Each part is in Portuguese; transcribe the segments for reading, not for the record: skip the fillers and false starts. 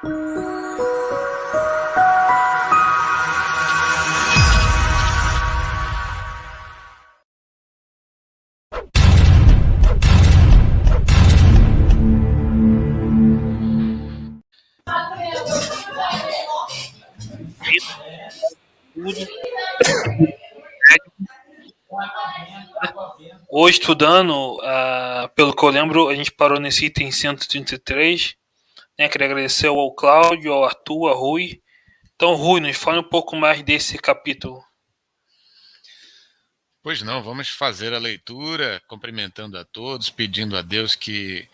Tudo. Hoje, estudando, pelo que eu lembro, a gente parou nesse item 133. Né? Queria agradecer ao Cláudio, ao Arthur, ao Rui. Então, Rui, nos fale um pouco mais desse capítulo. Pois não, vamos fazer a leitura, cumprimentando a todos, pedindo a Deus que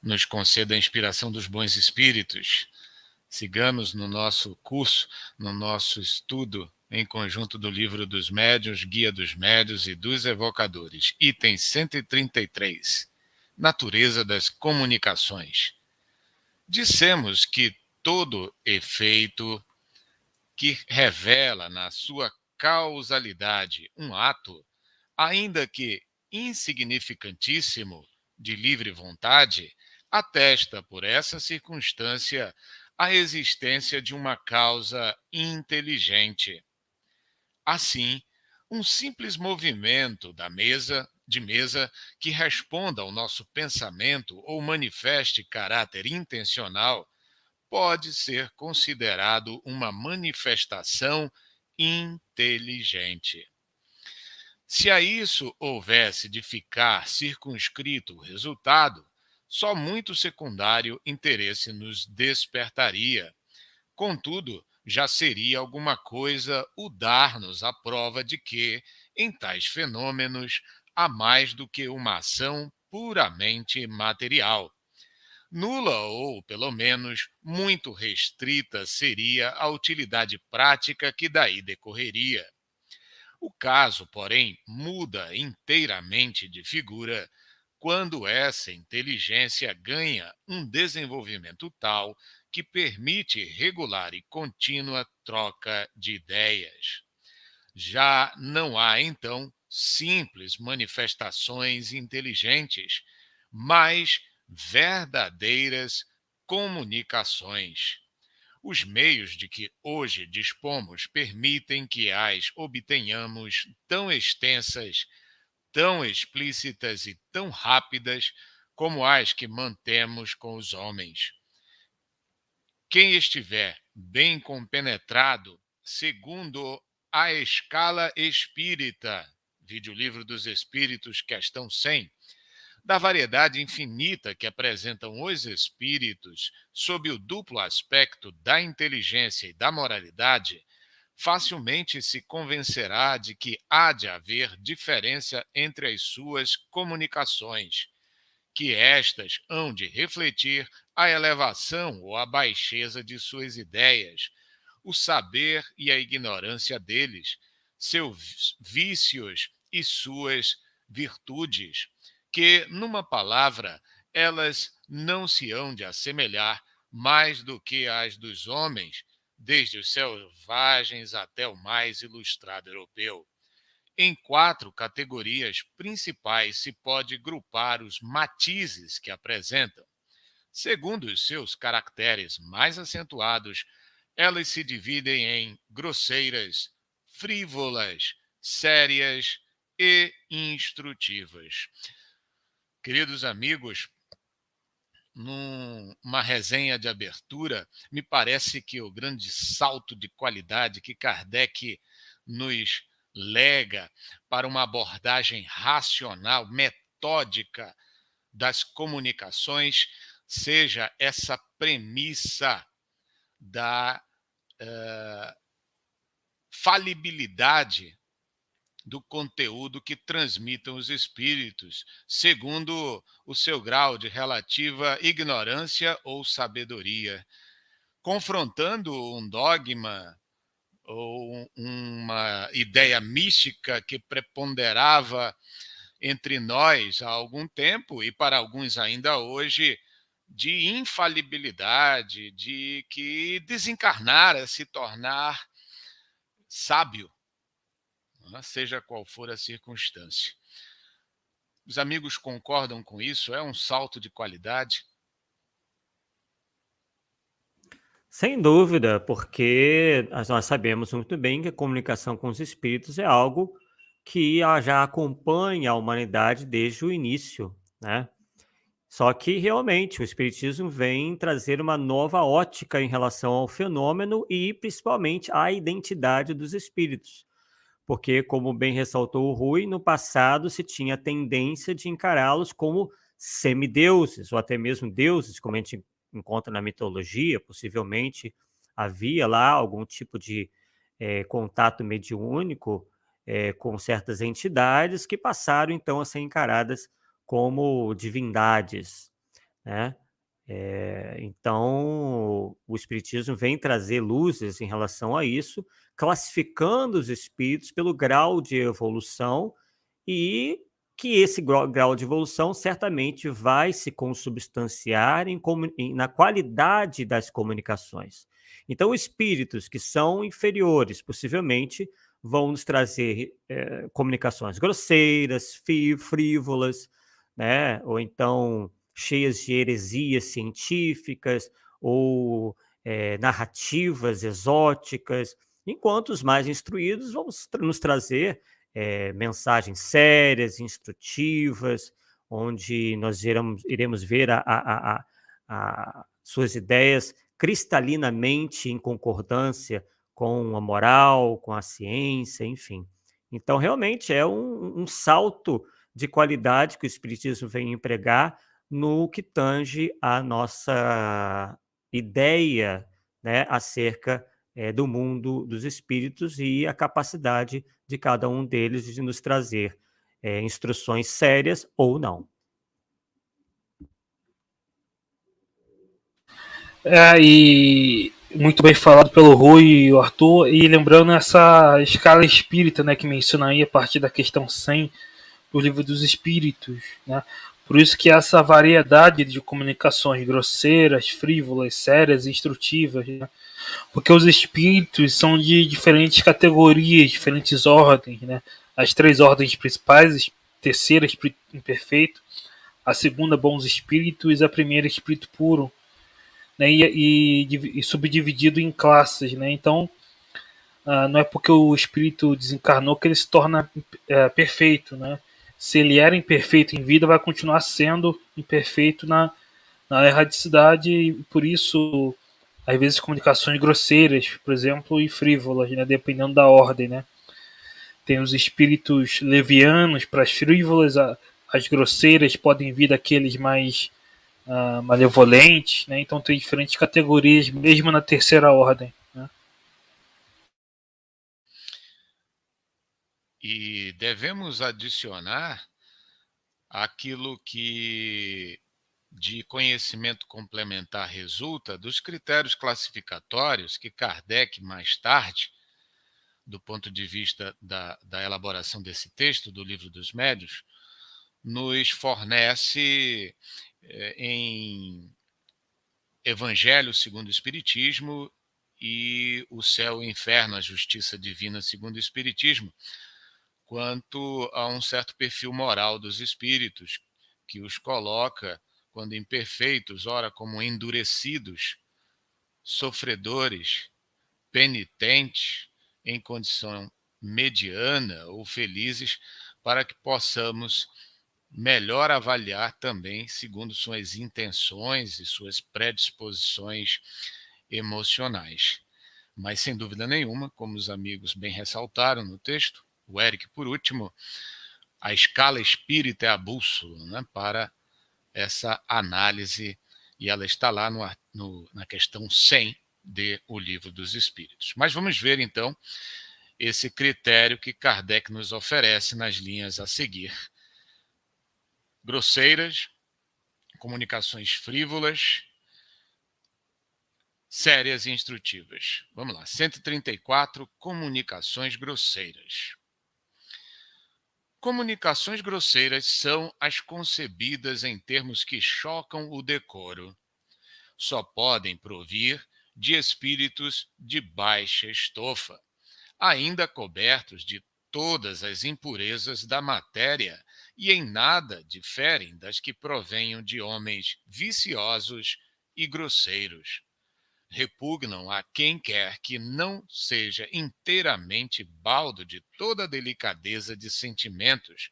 nos conceda a inspiração dos bons espíritos. Sigamos no nosso curso, no nosso estudo em conjunto do Livro dos Médiuns, Guia dos Médiuns e dos Evocadores. Item 133. Natureza das comunicações. Dissemos que todo efeito que revela na sua causalidade um ato, ainda que insignificantíssimo, de livre vontade, atesta por essa circunstância a existência de uma causa inteligente. Assim, um simples movimento de mesa que responda ao nosso pensamento ou manifeste caráter intencional pode ser considerado uma manifestação inteligente. Se a isso houvesse de ficar circunscrito o resultado, só muito secundário interesse nos despertaria. Contudo, já seria alguma coisa o dar-nos a prova de que, em tais fenômenos, há mais do que uma ação puramente material. Nula ou, pelo menos, muito restrita seria a utilidade prática que daí decorreria. O caso, porém, muda inteiramente de figura quando essa inteligência ganha um desenvolvimento tal que permite regular e contínua troca de ideias. Já não há, então, simples manifestações inteligentes, mas verdadeiras comunicações. Os meios de que hoje dispomos permitem que as obtenhamos tão extensas, tão explícitas e tão rápidas como as que mantemos com os homens. Quem estiver bem compenetrado, segundo a escala espírita, vide o Livro dos Espíritos, questão 100, da variedade infinita que apresentam os espíritos sob o duplo aspecto da inteligência e da moralidade, facilmente se convencerá de que há de haver diferença entre as suas comunicações, que estas hão de refletir a elevação ou a baixeza de suas ideias, o saber e a ignorância deles, seus vícios e suas virtudes, que, numa palavra, elas não se hão de assemelhar mais do que as dos homens, desde os selvagens até o mais ilustrado europeu. Em 4 categorias principais se pode grupar os matizes que apresentam. Segundo os seus caracteres mais acentuados, elas se dividem em grosseiras, frívolas, sérias e instrutivas. Queridos amigos, numa resenha de abertura, me parece que o grande salto de qualidade que Kardec nos lega para uma abordagem racional, metódica das comunicações, seja essa premissa da falibilidade do conteúdo que transmitam os espíritos, segundo o seu grau de relativa ignorância ou sabedoria, confrontando um dogma ou uma ideia mística que preponderava entre nós há algum tempo e para alguns ainda hoje, de infalibilidade, de que desencarnar é se tornar sábio, seja qual for a circunstância. Os amigos concordam com isso? É um salto de qualidade? Sem dúvida, porque nós sabemos muito bem que a comunicação com os espíritos é algo que já acompanha a humanidade desde o início, né? Só que realmente o espiritismo vem trazer uma nova ótica em relação ao fenômeno e principalmente à identidade dos espíritos. Porque, como bem ressaltou o Rui, no passado se tinha a tendência de encará-los como semideuses, ou até mesmo deuses, como a gente encontra na mitologia, possivelmente havia lá algum tipo de contato mediúnico com certas entidades que passaram então a ser encaradas como divindades, né? Então, o Espiritismo vem trazer luzes em relação a isso, classificando os espíritos pelo grau de evolução e que esse grau de evolução certamente vai se consubstanciar na qualidade das comunicações. Então, espíritos que são inferiores, possivelmente, vão nos trazer comunicações grosseiras, frívolas, né? Ou então cheias de heresias científicas ou narrativas exóticas, enquanto os mais instruídos vão nos trazer mensagens sérias, instrutivas, onde nós iremos ver suas ideias cristalinamente em concordância com a moral, com a ciência, enfim. Então, realmente é um salto de qualidade que o Espiritismo vem empregar no que tange a nossa ideia, né, acerca do mundo dos espíritos e a capacidade de cada um deles de nos trazer instruções sérias ou não. E muito bem falado pelo Rui e o Arthur, e lembrando essa escala espírita, né, que menciona aí a partir da questão 100 do Livro dos Espíritos, né? Por isso que essa variedade de comunicações grosseiras, frívolas, sérias e instrutivas, né? Porque os espíritos são de diferentes categorias, diferentes ordens, né? As três ordens principais: terceira, espírito imperfeito; a segunda, bons espíritos; a primeira, espírito puro, né? E subdividido em classes, né? Então, não é porque o espírito desencarnou que ele se torna perfeito, né? Se ele era imperfeito em vida, vai continuar sendo imperfeito na erradicidade, e por isso, às vezes, comunicações grosseiras, por exemplo, e frívolas, né? Dependendo da ordem, né? Tem os espíritos levianos para as frívolas, as grosseiras podem vir daqueles mais malevolentes, né? Então tem diferentes categorias, mesmo na terceira ordem, né? E devemos adicionar aquilo que de conhecimento complementar resulta dos critérios classificatórios que Kardec, mais tarde, do ponto de vista da elaboração desse texto, do Livro dos Médiuns, nos fornece em Evangelho segundo o Espiritismo e o Céu e o Inferno, a Justiça Divina segundo o Espiritismo, quanto a um certo perfil moral dos espíritos, que os coloca, quando imperfeitos, ora como endurecidos, sofredores, penitentes, em condição mediana ou felizes, para que possamos melhor avaliar também, segundo suas intenções e suas predisposições emocionais. Mas, sem dúvida nenhuma, como os amigos bem ressaltaram no texto, o Eric, por último, a escala espírita é a bússola, né, para essa análise, e ela está lá na questão 100 de O Livro dos Espíritos. Mas vamos ver, então, esse critério que Kardec nos oferece nas linhas a seguir. Grosseiras, comunicações frívolas, sérias e instrutivas. Vamos lá, 134, comunicações grosseiras. Comunicações grosseiras são as concebidas em termos que chocam o decoro. Só podem provir de espíritos de baixa estofa, ainda cobertos de todas as impurezas da matéria, e em nada diferem das que provenham de homens viciosos e grosseiros. repugnam a quem quer que não seja inteiramente baldo de toda a delicadeza de sentimentos,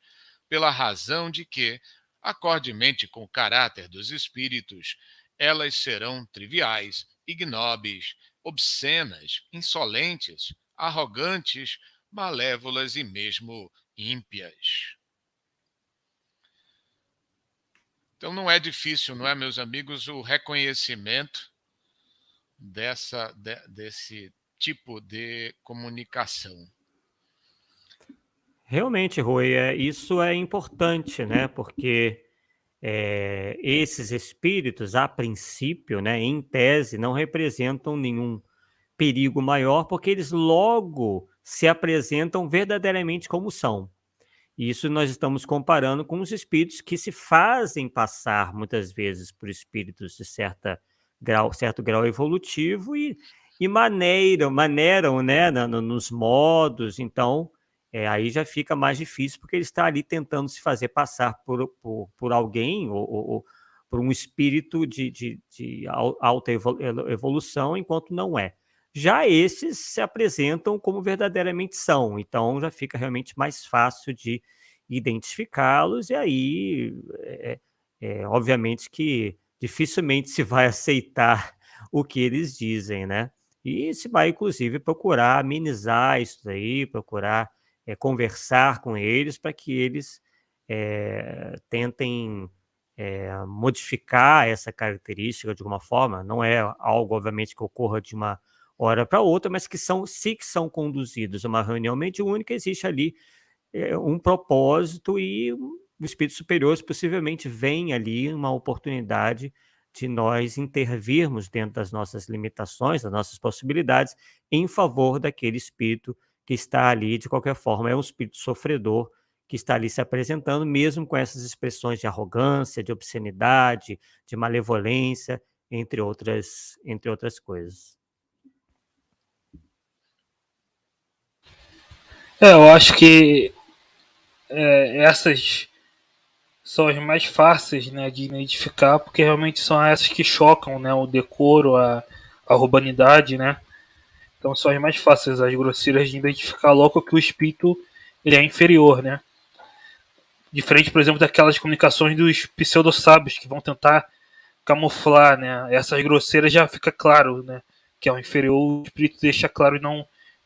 pela razão de que, acordemente com o caráter dos espíritos, elas serão triviais, ignóbeis, obscenas, insolentes, arrogantes, malévolas e mesmo ímpias. Então não é difícil, não é, meus amigos, o reconhecimento desse tipo de comunicação. Realmente, Rui, isso é importante, né? Porque esses espíritos, a princípio, né, em tese, não representam nenhum perigo maior, porque eles logo se apresentam verdadeiramente como são. Isso nós estamos comparando com os espíritos que se fazem passar muitas vezes por espíritos de certo grau evolutivo e maneiram, né, nos modos. Então, aí já fica mais difícil, porque ele está ali tentando se fazer passar por alguém ou por um espírito de alta evolução, enquanto não é. Já esses se apresentam como verdadeiramente são, então já fica realmente mais fácil de identificá-los, e aí, obviamente que dificilmente se vai aceitar o que eles dizem, né? E se vai, inclusive, procurar amenizar isso daí, procurar conversar com eles para que eles tentem modificar essa característica de alguma forma. Não é algo, obviamente, que ocorra de uma hora para outra, mas que são conduzidos a uma reunião mediúnica, existe ali um propósito e o espírito superior possivelmente vem ali uma oportunidade de nós intervirmos dentro das nossas limitações, das nossas possibilidades, em favor daquele espírito que está ali, de qualquer forma, é um espírito sofredor que está ali se apresentando, mesmo com essas expressões de arrogância, de obscenidade, de malevolência, entre outras coisas. Eu acho que essas são as mais fáceis, né, de identificar, porque realmente são essas que chocam, né, o decoro, a urbanidade, né. Então são as mais fáceis, as grosseiras, de identificar logo que o espírito ele é inferior, né. Diferente, por exemplo, daquelas comunicações dos pseudo-sábios que vão tentar camuflar, né. Essas grosseiras já fica claro, né, que é o inferior, o espírito deixa claro e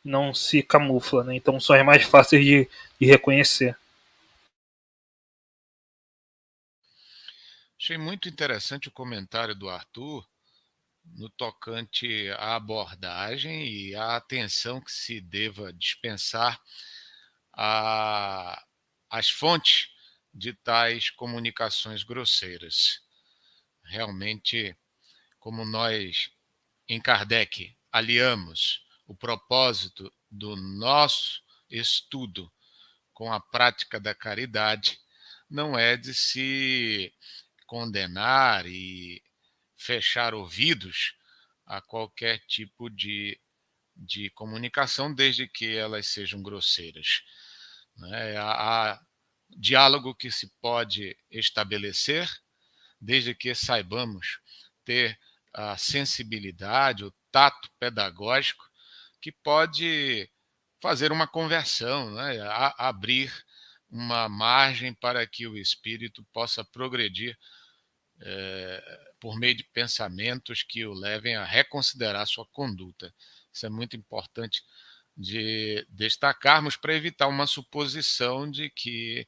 não se camufla, né. Então são as mais fáceis de reconhecer. Achei muito interessante o comentário do Arthur no tocante à abordagem e à atenção que se deva dispensar às fontes de tais comunicações grosseiras. Realmente, como nós em Kardec aliamos o propósito do nosso estudo com a prática da caridade, não é de se condenar e fechar ouvidos a qualquer tipo de comunicação, desde que elas sejam grosseiras. Né? Há diálogo que se pode estabelecer, desde que saibamos ter a sensibilidade, o tato pedagógico, que pode fazer uma conversão, né? Abrir uma margem para que o espírito possa progredir por meio de pensamentos que o levem a reconsiderar sua conduta. Isso é muito importante de destacarmos para evitar uma suposição de que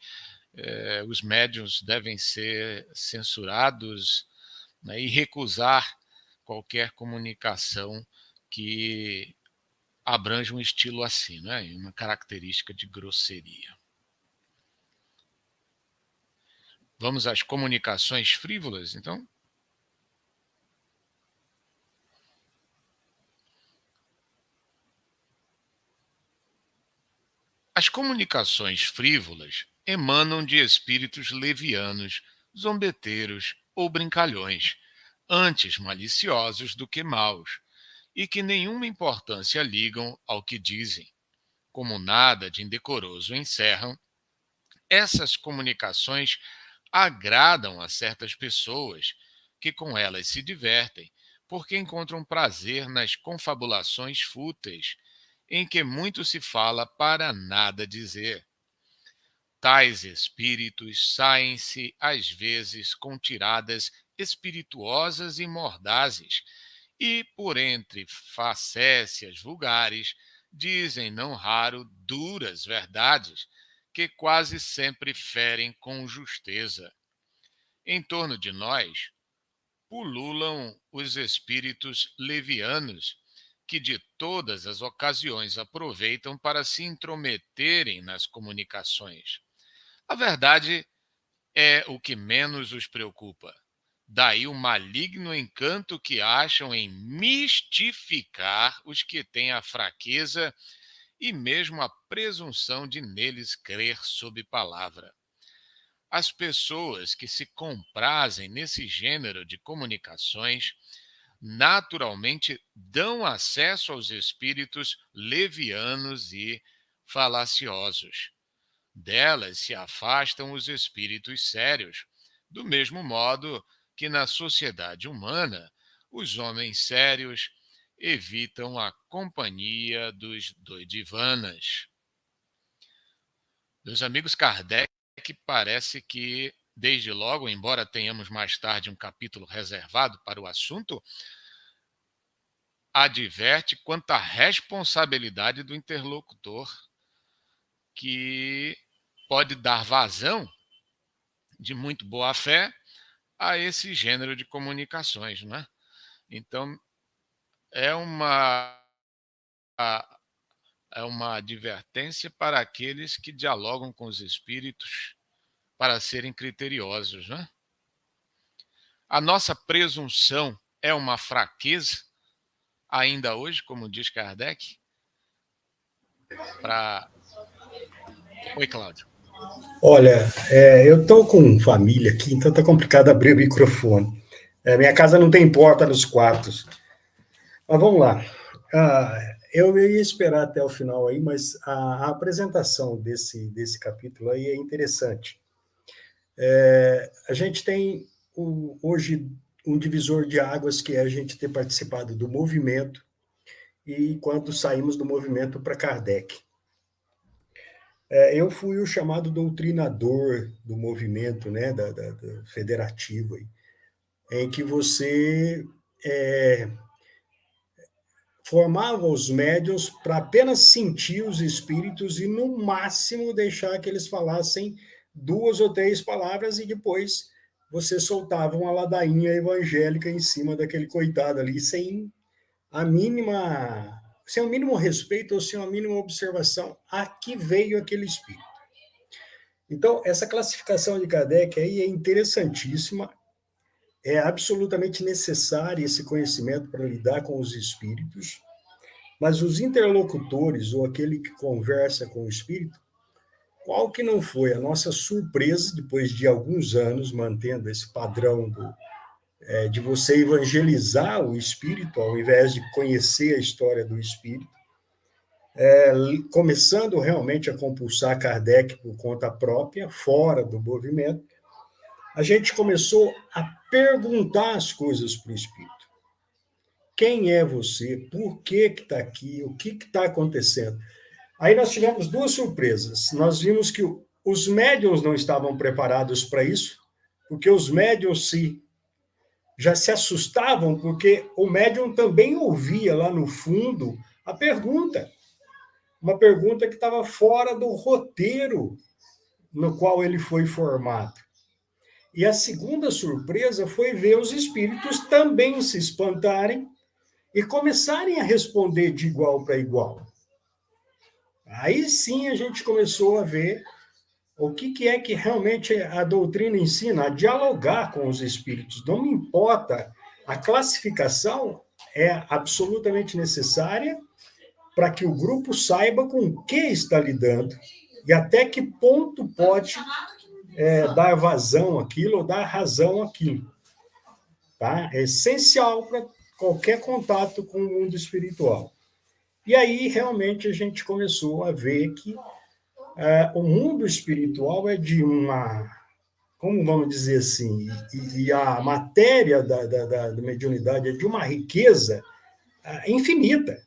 os médiuns devem ser censurados, né, e recusar qualquer comunicação que abrange um estilo assim, né, uma característica de grosseria. Vamos às comunicações frívolas, então? As comunicações frívolas emanam de espíritos levianos, zombeteiros ou brincalhões, antes maliciosos do que maus, e que nenhuma importância ligam ao que dizem. Como nada de indecoroso encerram, essas comunicações agradam a certas pessoas que com elas se divertem, porque encontram prazer nas confabulações fúteis, em que muito se fala para nada dizer. Tais espíritos saem-se, às vezes, com tiradas espirituosas e mordazes, e, por entre facécias vulgares, dizem não raro duras verdades, que quase sempre ferem com justeza. Em torno de nós, pululam os espíritos levianos, que de todas as ocasiões aproveitam para se intrometerem nas comunicações. A verdade é o que menos os preocupa. Daí o maligno encanto que acham em mistificar os que têm a fraqueza e mesmo a presunção de neles crer sob palavra. As pessoas que se comprazem nesse gênero de comunicações naturalmente dão acesso aos espíritos levianos e falaciosos. Delas se afastam os espíritos sérios, do mesmo modo que na sociedade humana os homens sérios evitam a companhia dos doidivanas. Meus amigos, Kardec parece que, desde logo, embora tenhamos mais tarde um capítulo reservado para o assunto, adverte quanto à responsabilidade do interlocutor, que pode dar vazão de muito boa fé a esse gênero de comunicações, não é? Então, é uma advertência para aqueles que dialogam com os espíritos para serem criteriosos, não é? A nossa presunção é uma fraqueza, ainda hoje, como diz Kardec? Oi, Cláudio. Olha, eu estou com família aqui, então está complicado abrir o microfone. Minha casa não tem porta nos quartos. Mas vamos lá. Eu ia esperar até o final aí, mas a apresentação desse capítulo aí é interessante. A gente tem hoje um divisor de águas, que é a gente ter participado do movimento e quando saímos do movimento para Kardec. Eu fui o chamado doutrinador do movimento, né, da federativo, aí, em que você formava os médiuns para apenas sentir os espíritos e, no máximo, deixar que eles falassem 2 ou 3 palavras e depois você soltava uma ladainha evangélica em cima daquele coitado ali, sem o mínimo respeito ou sem a mínima observação a que veio aquele espírito. Então, essa classificação de Kardec aí é interessantíssima, é absolutamente necessário esse conhecimento para lidar com os espíritos, mas os interlocutores, ou aquele que conversa com o espírito, qual que não foi a nossa surpresa, depois de alguns anos mantendo esse padrão de você evangelizar o espírito, ao invés de conhecer a história do espírito, começando realmente a compulsar Kardec por conta própria, fora do movimento, a gente começou a perguntar as coisas para o espírito. Quem é você? Por que está aqui? O que está acontecendo? Aí nós tivemos 2 surpresas. Nós vimos que os médiuns não estavam preparados para isso, porque os médiuns já se assustavam, porque o médium também ouvia lá no fundo a pergunta. Uma pergunta que estava fora do roteiro no qual ele foi formado. E a segunda surpresa foi ver os espíritos também se espantarem e começarem a responder de igual para igual. Aí sim a gente começou a ver o que é que realmente a doutrina ensina, a dialogar com os espíritos. Não me importa, a classificação é absolutamente necessária para que o grupo saiba com o que está lidando e até que ponto pode dar vazão àquilo ou dar razão àquilo. Tá? É essencial para qualquer contato com o mundo espiritual. E aí, realmente, a gente começou a ver que o mundo espiritual é de uma como vamos dizer assim, e a matéria da mediunidade é de uma riqueza infinita.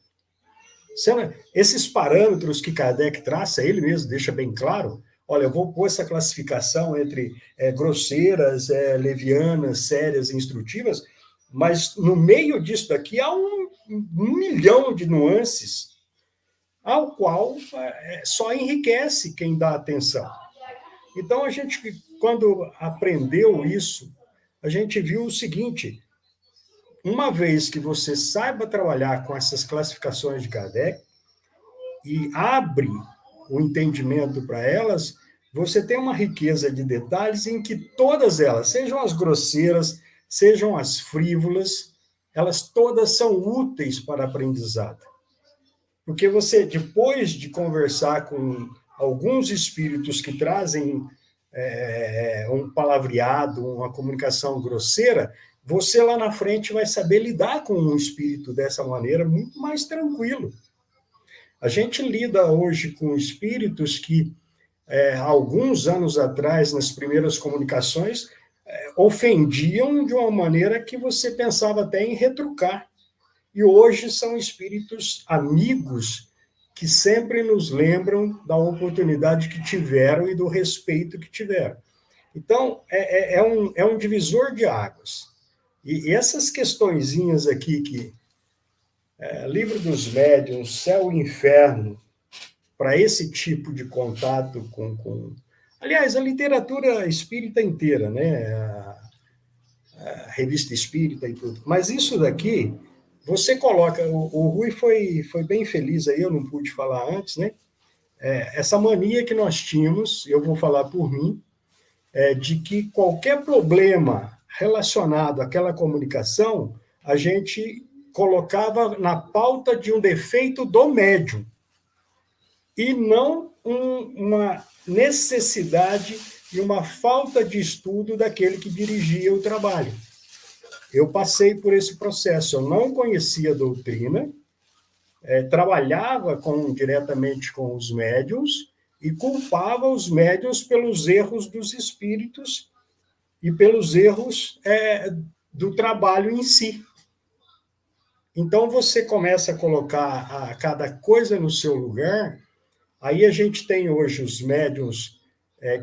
Esses parâmetros que Kardec traça, ele mesmo deixa bem claro, olha, eu vou pôr essa classificação entre grosseiras, levianas, sérias e instrutivas, mas no meio disso daqui há um milhão de nuances, ao qual só enriquece quem dá atenção. Então, a gente, quando aprendeu isso, a gente viu o seguinte: uma vez que você saiba trabalhar com essas classificações de Kardec e abre o entendimento para elas, você tem uma riqueza de detalhes em que todas elas, sejam as grosseiras, sejam as frívolas, elas todas são úteis para aprendizado. Porque você, depois de conversar com alguns espíritos que trazem um palavreado, uma comunicação grosseira, você lá na frente vai saber lidar com um espírito dessa maneira muito mais tranquilo. A gente lida hoje com espíritos que, alguns anos atrás, nas primeiras comunicações, ofendiam de uma maneira que você pensava até em retrucar. E hoje são espíritos amigos que sempre nos lembram da oportunidade que tiveram e do respeito que tiveram. Então, é um divisor de águas. E essas questõezinhas aqui, que Livro dos Médiuns, Céu e Inferno, para esse tipo de contato com... Aliás, a literatura espírita inteira, né? A revista espírita e tudo. Mas isso daqui, você coloca... O Rui foi bem feliz aí, eu não pude falar antes, né? Essa mania que nós tínhamos, eu vou falar por mim, de que qualquer problema relacionado àquela comunicação, a gente colocava na pauta de um defeito do médium, e não uma necessidade e uma falta de estudo daquele que dirigia o trabalho. Eu passei por esse processo, eu não conhecia a doutrina, trabalhava diretamente com os médiuns e culpava os médiuns pelos erros dos espíritos e pelos erros do trabalho em si. Então, você começa a colocar cada coisa no seu lugar. Aí a gente tem hoje os médiuns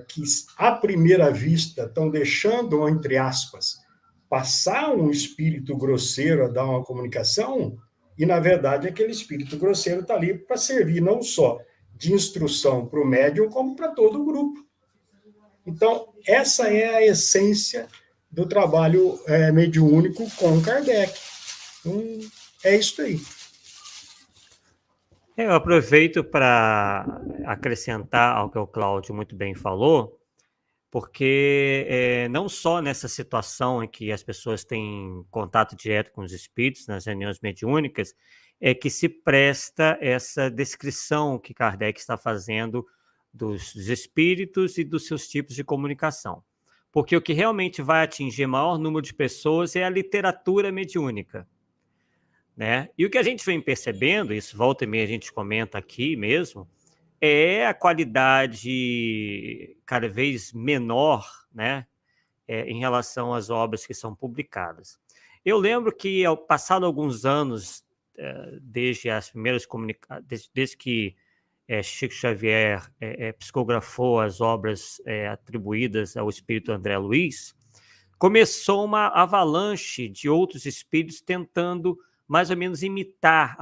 que, à primeira vista, estão deixando, entre aspas, passar um espírito grosseiro a dar uma comunicação, e, na verdade, aquele espírito grosseiro está ali para servir não só de instrução para o médium, como para todo o grupo. Então, essa é a essência do trabalho mediúnico com Kardec. Então, é isso aí. Eu aproveito para acrescentar ao que o Cláudio muito bem falou, porque não só nessa situação em que as pessoas têm contato direto com os espíritos, nas reuniões mediúnicas, é que se presta essa descrição que Kardec está fazendo dos espíritos e dos seus tipos de comunicação. Porque o que realmente vai atingir maior número de pessoas é a literatura mediúnica. Né? E o que a gente vem percebendo, isso volta e meia a gente comenta aqui mesmo, é a qualidade cada vez menor, né, em relação às obras que são publicadas. Eu lembro que, ao passado alguns anos, desde as primeiras desde que Chico Xavier psicografou as obras atribuídas ao espírito André Luiz, começou uma avalanche de outros espíritos tentando mais ou menos imitar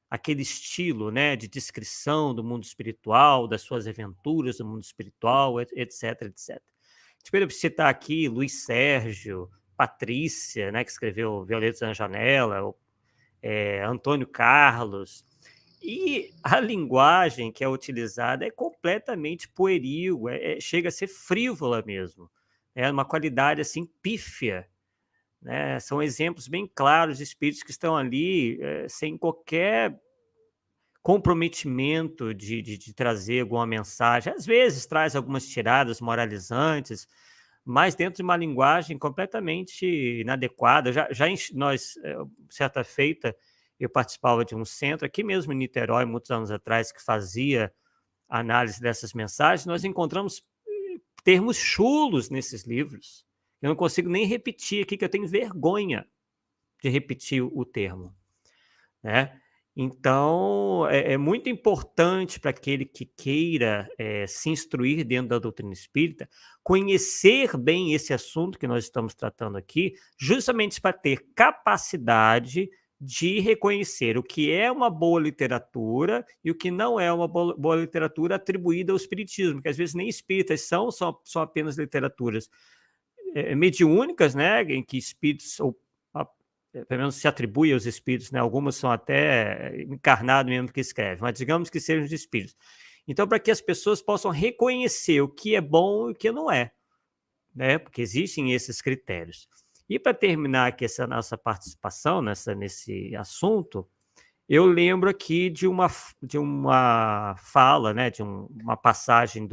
aquele estilo, né, de descrição do mundo espiritual, das suas aventuras do mundo espiritual, etc, etc. Espero citar aqui Luiz Sérgio, Patrícia, né, que escreveu Violetas na Janela, Antônio Carlos. E a linguagem que é utilizada é completamente pueril, chega a ser frívola mesmo. É uma qualidade assim pífia. Né? São exemplos bem claros de espíritos que estão ali sem qualquer comprometimento de trazer alguma mensagem. Às vezes traz algumas tiradas moralizantes, mas dentro de uma linguagem completamente inadequada. Nós, certa feita, eu participava de um centro aqui mesmo em Niterói, muitos anos atrás, que fazia análise dessas mensagens. Nós encontramos termos chulos nesses livros. Eu não consigo nem repetir aqui, que eu tenho vergonha de repetir o termo, né? Então, é muito importante para aquele que queira se instruir dentro da doutrina espírita, conhecer bem esse assunto que nós estamos tratando aqui, justamente para ter capacidade de reconhecer o que é uma boa literatura e o que não é uma boa literatura atribuída ao espiritismo, que às vezes nem espíritas são apenas literaturas mediúnicas, né, em que espíritos, ou pelo menos se atribui aos espíritos, né, algumas são até encarnados mesmo que escrevem, mas digamos que sejam de espíritos. Então, para que as pessoas possam reconhecer o que é bom e o que não é, né, porque existem esses critérios. E para terminar aqui essa nossa participação nesse assunto, eu lembro aqui de uma fala, né, de uma passagem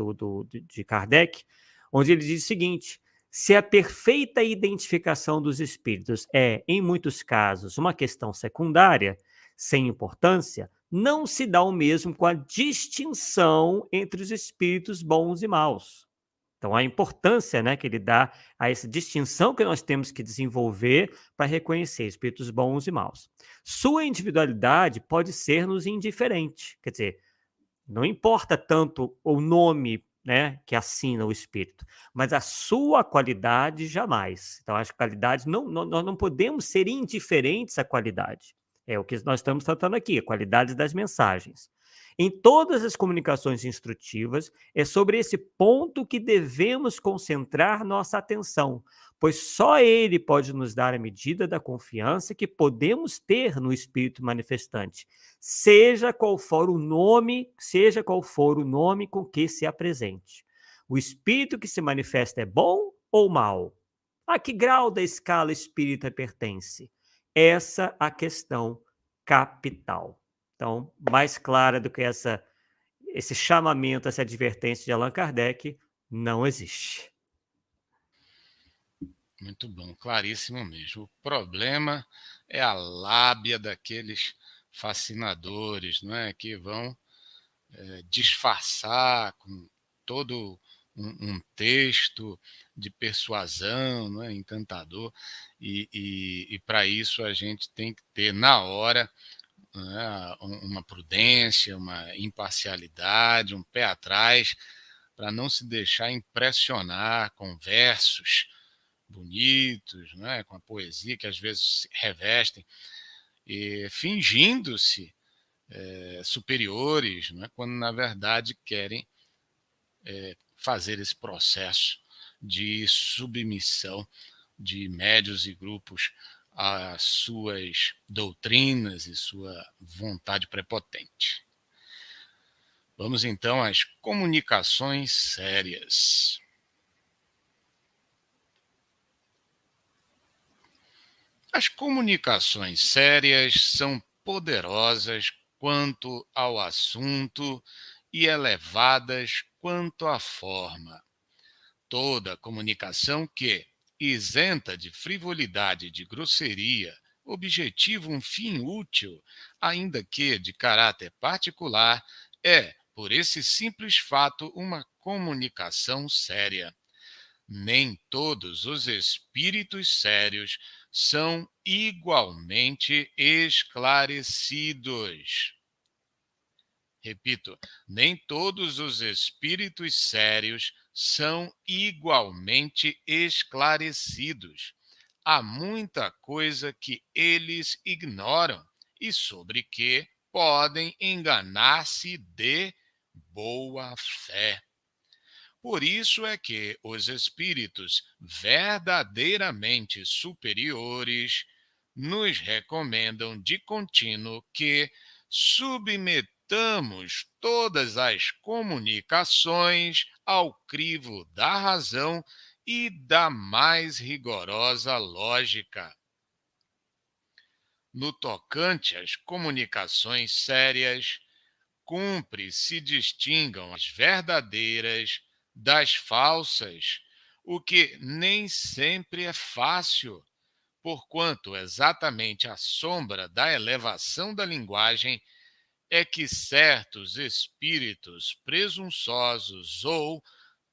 de Kardec, onde ele diz o seguinte: se a perfeita identificação dos espíritos é, em muitos casos, uma questão secundária, sem importância, não se dá o mesmo com a distinção entre os espíritos bons e maus. Então, a importância, né, que ele dá a essa distinção que nós temos que desenvolver para reconhecer espíritos bons e maus. Sua individualidade pode ser-nos indiferente, quer dizer, não importa tanto o nome, né, que assina o espírito, mas a sua qualidade jamais. Então, as qualidades, nós não podemos ser indiferentes à qualidade. É o que nós estamos tratando aqui, a qualidade das mensagens. Em todas as comunicações instrutivas, é sobre esse ponto que devemos concentrar nossa atenção, pois só ele pode nos dar a medida da confiança que podemos ter no espírito manifestante, seja qual for o nome com que se apresente. O espírito que se manifesta é bom ou mau? A que grau da escala espírita pertence? Essa a questão capital. Então, mais clara do que esse chamamento, essa advertência de Allan Kardec, não existe. Muito bom, claríssimo mesmo. O problema é a lábia daqueles fascinadores, não é, que vão disfarçar com todo um texto de persuasão, não é, encantador, e para isso a gente tem que ter na hora, né, uma prudência, uma imparcialidade, um pé atrás, para não se deixar impressionar com versos bonitos, né, com a poesia que às vezes revestem, e fingindo-se superiores, né, quando na verdade querem fazer esse processo de submissão de médios e grupos às suas doutrinas e sua vontade prepotente. Vamos então às comunicações sérias. As comunicações sérias são poderosas quanto ao assunto e elevadas quanto à forma. Toda comunicação que, isenta de frivolidade e de grosseria, objetiva um fim útil, ainda que de caráter particular, é, por esse simples fato, uma comunicação séria. Nem todos os espíritos sérios são igualmente esclarecidos. Repito, nem todos os espíritos sérios são igualmente esclarecidos. Há muita coisa que eles ignoram e sobre que podem enganar-se de boa fé. Por isso é que os espíritos verdadeiramente superiores nos recomendam de contínuo que submetamos todas as comunicações ao crivo da razão e da mais rigorosa lógica. No tocante às comunicações sérias, cumpre se distingam as verdadeiras das falsas, o que nem sempre é fácil, porquanto exatamente à sombra da elevação da linguagem é que certos espíritos presunçosos ou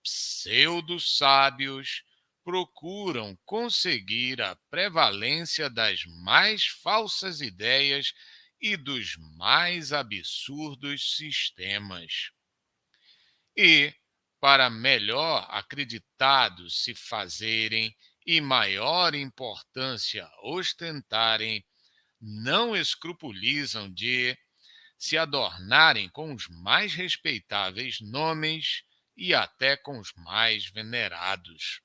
pseudo-sábios procuram conseguir a prevalência das mais falsas ideias e dos mais absurdos sistemas. E, para melhor acreditados se fazerem e maior importância ostentarem, não escrupulizam de se adornarem com os mais respeitáveis nomes e até com os mais venerados.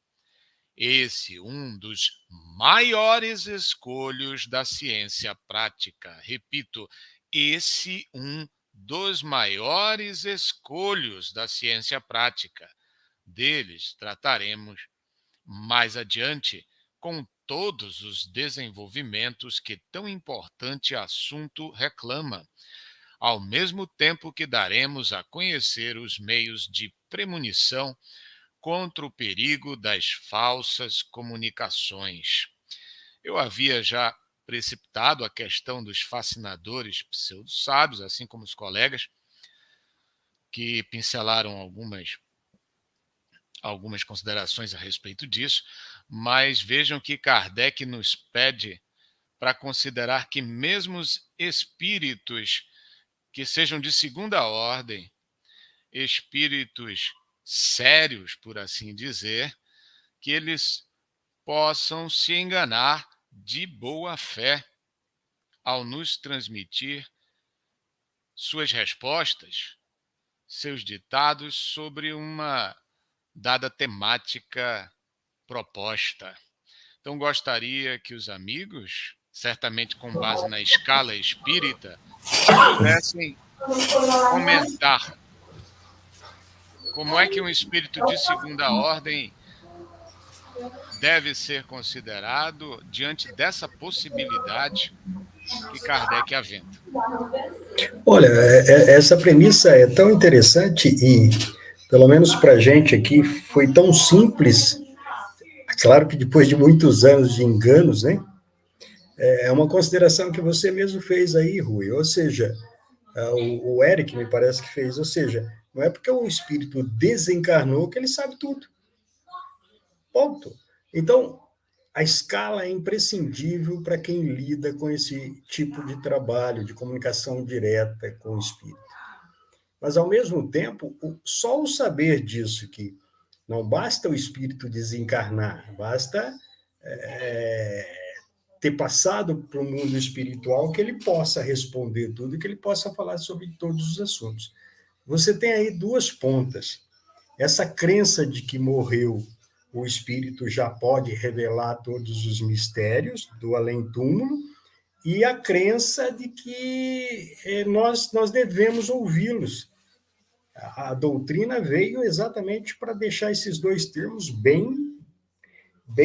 Esse um dos maiores escolhos da ciência prática. Repito, esse um dos maiores escolhos da ciência prática. Deles trataremos mais adiante com todos os desenvolvimentos que tão importante assunto reclama, ao mesmo tempo que daremos a conhecer os meios de premonição contra o perigo das falsas comunicações. Eu havia já precipitado a questão dos fascinadores pseudo-sábios, assim como os colegas que pincelaram algumas considerações a respeito disso, mas vejam que Kardec nos pede para considerar que mesmo os espíritos que sejam de segunda ordem, espíritos sérios, por assim dizer, que eles possam se enganar de boa fé ao nos transmitir suas respostas, seus ditados sobre uma dada temática proposta. Então, gostaria que os amigos, certamente com base na escala espírita, pudessem comentar como é que um espírito de segunda ordem deve ser considerado diante dessa possibilidade que Kardec aventa. Olha, essa premissa é tão interessante e, pelo menos para a gente aqui, foi tão simples. Claro que depois de muitos anos de enganos, né? É uma consideração que você mesmo fez aí, Rui. Ou seja, o Eric me parece que fez. Ou seja, não é porque o espírito desencarnou que ele sabe tudo. Ponto. Então, a escala é imprescindível para quem lida com esse tipo de trabalho, de comunicação direta com o espírito. Mas, ao mesmo tempo, só o saber disso, que não basta o espírito desencarnar, basta ter passado para o mundo espiritual que ele possa responder tudo e que ele possa falar sobre todos os assuntos. Você tem aí duas pontas. Essa crença de que morreu o espírito já pode revelar todos os mistérios do além-túmulo, e a crença de que nós devemos ouvi-los. A doutrina veio exatamente para deixar esses dois termos bem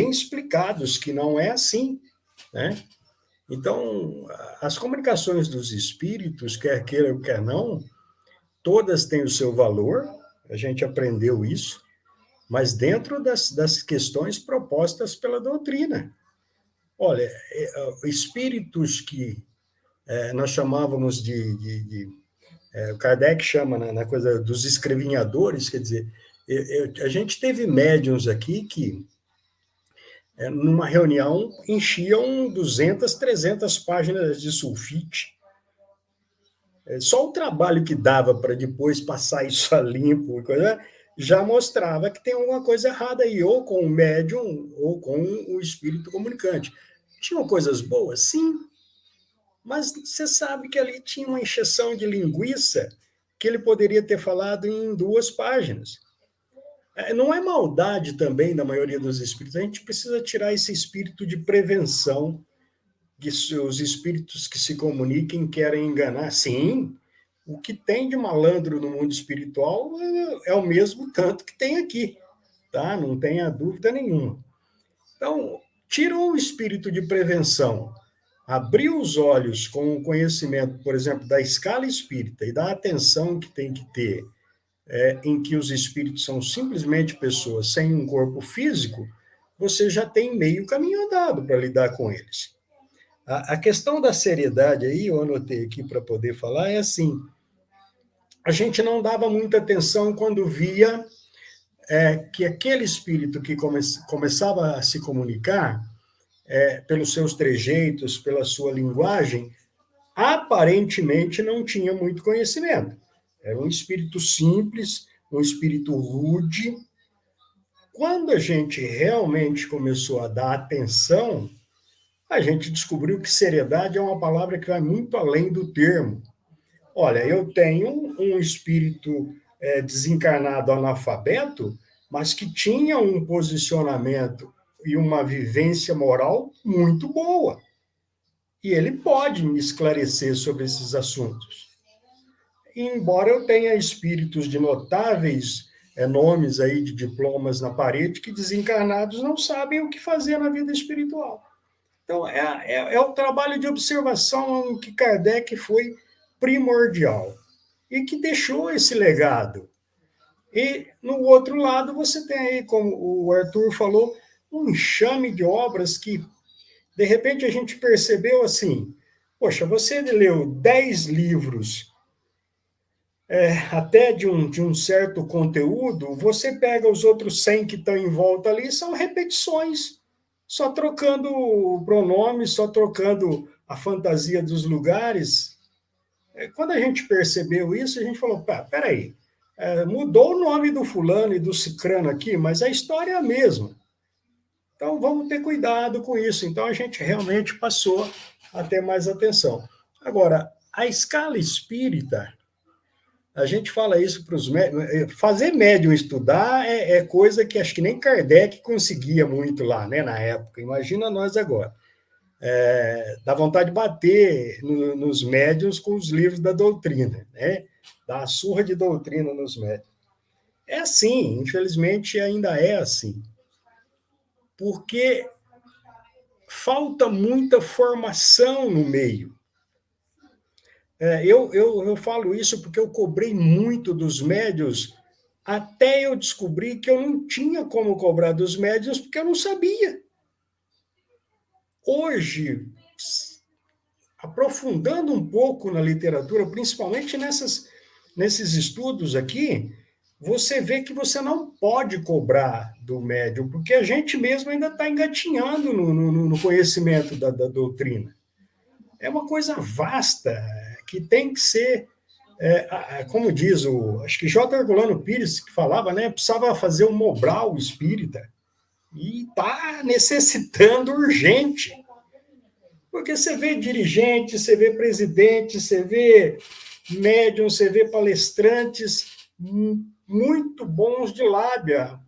explicados, que não é assim, né? Então, as comunicações dos espíritos, quer queira, quer não, todas têm o seu valor, a gente aprendeu isso, mas dentro das questões propostas pela doutrina. Olha, espíritos que nós chamávamos o Kardec chama na coisa dos escrevinhadores, quer dizer, a gente teve médiuns aqui que, numa reunião, enchiam 200, 300 páginas de sulfite. Só o trabalho que dava para depois passar isso a limpo, já mostrava que tem alguma coisa errada aí, ou com o médium, ou com o espírito comunicante. Tinham coisas boas? Sim, mas você sabe que ali tinha uma encheção de linguiça que ele poderia ter falado em 2 páginas. Não é maldade também da maioria dos espíritos, a gente precisa tirar esse espírito de prevenção, que os espíritos que se comuniquem querem enganar. Sim, o que tem de malandro no mundo espiritual é o mesmo tanto que tem aqui, tá? Não tenha dúvida nenhuma. Então, tirou o espírito de prevenção, abriu os olhos com o conhecimento, por exemplo, da escala espírita e da atenção que tem que ter, em que os espíritos são simplesmente pessoas sem um corpo físico, você já tem meio caminho andado para lidar com eles. A questão da seriedade aí, eu anotei aqui para poder falar, é assim, a gente não dava muita atenção quando via que aquele espírito que começava a se comunicar, pelos seus trejeitos, pela sua linguagem, aparentemente não tinha muito conhecimento. Era um espírito simples, um espírito rude. Quando a gente realmente começou a dar atenção, a gente descobriu que seriedade é uma palavra que vai muito além do termo. Olha, eu tenho um espírito desencarnado analfabeto, mas que tinha um posicionamento e uma vivência moral muito boa. E ele pode me esclarecer sobre esses assuntos. E, embora eu tenha espíritos de notáveis nomes aí de diplomas na parede, que desencarnados não sabem o que fazer na vida espiritual. Então, é o trabalho de observação que Kardec foi primordial e que deixou esse legado. E, no outro lado, você tem aí, como o Arthur falou, um enxame de obras que, de repente, a gente percebeu assim, poxa, você leu 10 livros até de um certo conteúdo, você pega os outros 100 que estão em volta ali, são repetições, só trocando o pronome, só trocando a fantasia dos lugares. Quando a gente percebeu isso, a gente falou, peraí, mudou o nome do fulano e do cicrano aqui, mas a história é a mesma. Então, vamos ter cuidado com isso. Então, a gente realmente passou a ter mais atenção. Agora, a escala espírita, a gente fala isso para os médiums. Fazer médium estudar é coisa que acho que nem Kardec conseguia muito lá, né, na época. Imagina nós agora. Dá vontade de bater nos médiums com os livros da doutrina, né? Dar uma surra de doutrina nos médiums. É assim, infelizmente ainda é assim. Porque falta muita formação no meio. Eu falo isso porque eu cobrei muito dos médios, até eu descobrir que eu não tinha como cobrar dos médios, porque eu não sabia. Hoje, aprofundando um pouco na literatura, principalmente nesses estudos aqui, você vê que você não pode cobrar do médium, porque a gente mesmo ainda está engatinhando no conhecimento da doutrina. É uma coisa vasta, que tem que ser, como diz acho que J. Herculano Pires, que falava, né, precisava fazer um Mobral espírita, e está necessitando urgente. Porque você vê dirigente, você vê presidente, você vê médium, você vê palestrantes muito bons de lábia.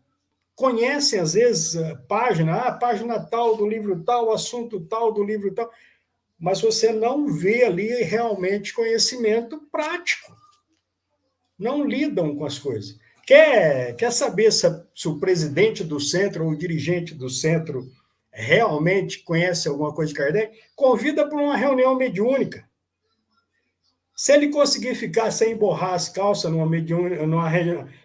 Conhecem, às vezes, página tal do livro tal, assunto tal do livro tal, mas você não vê ali realmente conhecimento prático. Não lidam com as coisas. Quer saber se o presidente do centro ou o dirigente do centro realmente conhece alguma coisa de Kardec? Convida para uma reunião mediúnica. Se ele conseguir ficar sem borrar as calças numa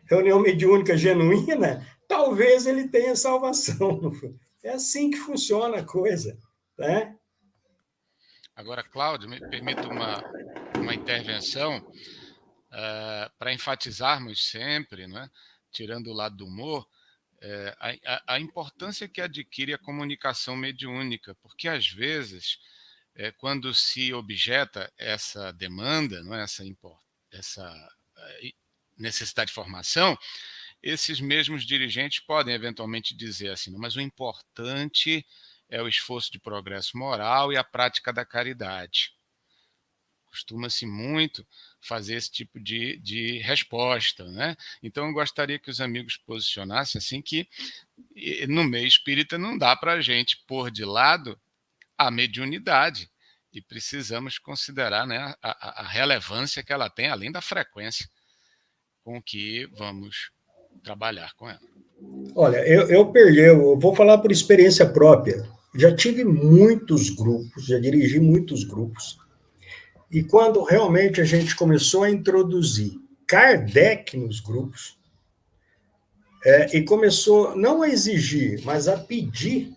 reunião mediúnica genuína, talvez ele tenha salvação. É assim que funciona a coisa, né? Agora, Cláudio, me permita uma intervenção para enfatizarmos sempre, né, tirando o lado do humor, a importância que adquire a comunicação mediúnica, porque às vezes, quando se objeta essa demanda, não é, essa necessidade de formação, esses mesmos dirigentes podem eventualmente dizer assim, mas o importante é o esforço de progresso moral e a prática da caridade. Costuma-se muito fazer esse tipo de resposta, né? Então, eu gostaria que os amigos posicionassem assim que no meio espírita não dá para a gente pôr de lado a mediunidade e precisamos considerar, né, a relevância que ela tem, além da frequência com que vamos trabalhar com ela. Olha, eu vou falar por experiência própria. Já tive muitos grupos, já dirigi muitos grupos. E quando realmente a gente começou a introduzir Kardec nos grupos, e começou não a exigir, mas a pedir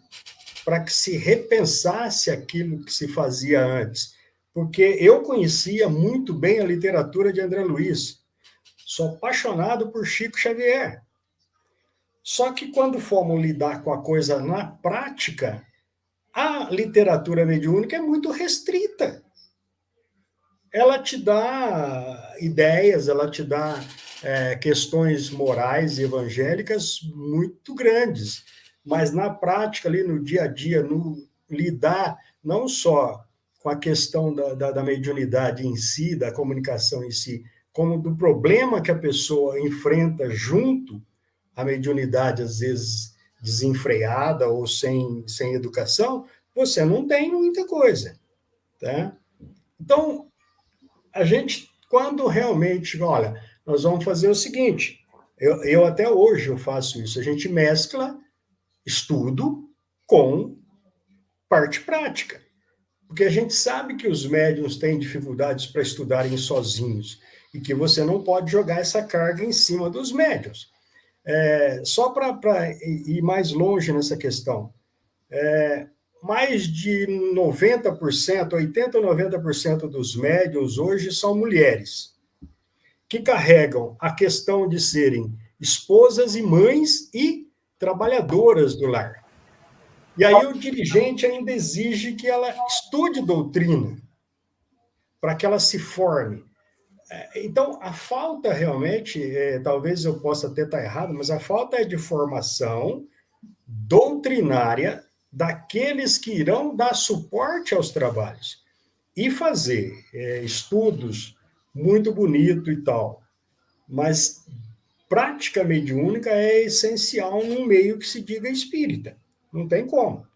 para que se repensasse aquilo que se fazia antes. Porque eu conhecia muito bem a literatura de André Luiz. Sou apaixonado por Chico Xavier. Só que quando formos lidar com a coisa na prática, a literatura mediúnica é muito restrita. Ela te dá ideias, ela te dá questões morais e evangélicas muito grandes, mas na prática, ali no dia a dia, no lidar não só com a questão da mediunidade em si, da comunicação em si, como do problema que a pessoa enfrenta junto à mediunidade, às vezes desenfreada ou sem educação, você não tem muita coisa. Tá? Então, a gente, quando realmente, olha, nós vamos fazer o seguinte, eu até hoje eu faço isso, a gente mescla estudo com parte prática, porque a gente sabe que os médiuns têm dificuldades para estudarem sozinhos e que você não pode jogar essa carga em cima dos médiuns. Só para ir mais longe nessa questão, mais de 90%, 80% ou 90% dos médiuns hoje são mulheres, que carregam a questão de serem esposas e mães e trabalhadoras do lar. E aí o dirigente ainda exige que ela estude doutrina, para que ela se forme. Então, a falta realmente, talvez eu possa até estar errado, mas a falta é de formação doutrinária daqueles que irão dar suporte aos trabalhos e fazer estudos muito bonito e tal, mas prática mediúnica é essencial num meio que se diga espírita, não tem como.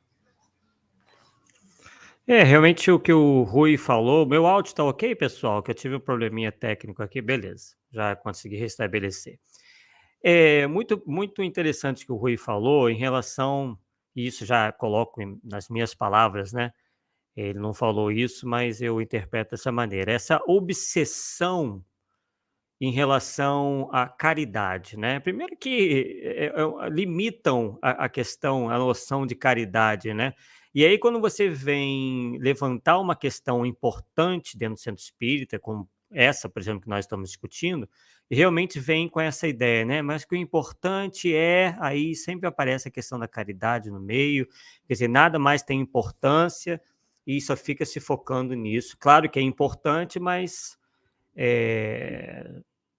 Realmente o que o Rui falou, meu áudio está ok, pessoal? Que eu tive um probleminha técnico aqui, beleza, já consegui restabelecer. É muito, muito interessante o que o Rui falou em relação, e isso já coloco nas minhas palavras, né? Ele não falou isso, mas eu interpreto dessa maneira. Essa obsessão em relação à caridade, né? Primeiro que limitam a questão, a noção de caridade, né? E aí, quando você vem levantar uma questão importante dentro do centro espírita, como essa, por exemplo, que nós estamos discutindo, realmente vem com essa ideia, né? Mas que o importante aí sempre aparece a questão da caridade no meio, quer dizer, nada mais tem importância e só fica se focando nisso. Claro que é importante, mas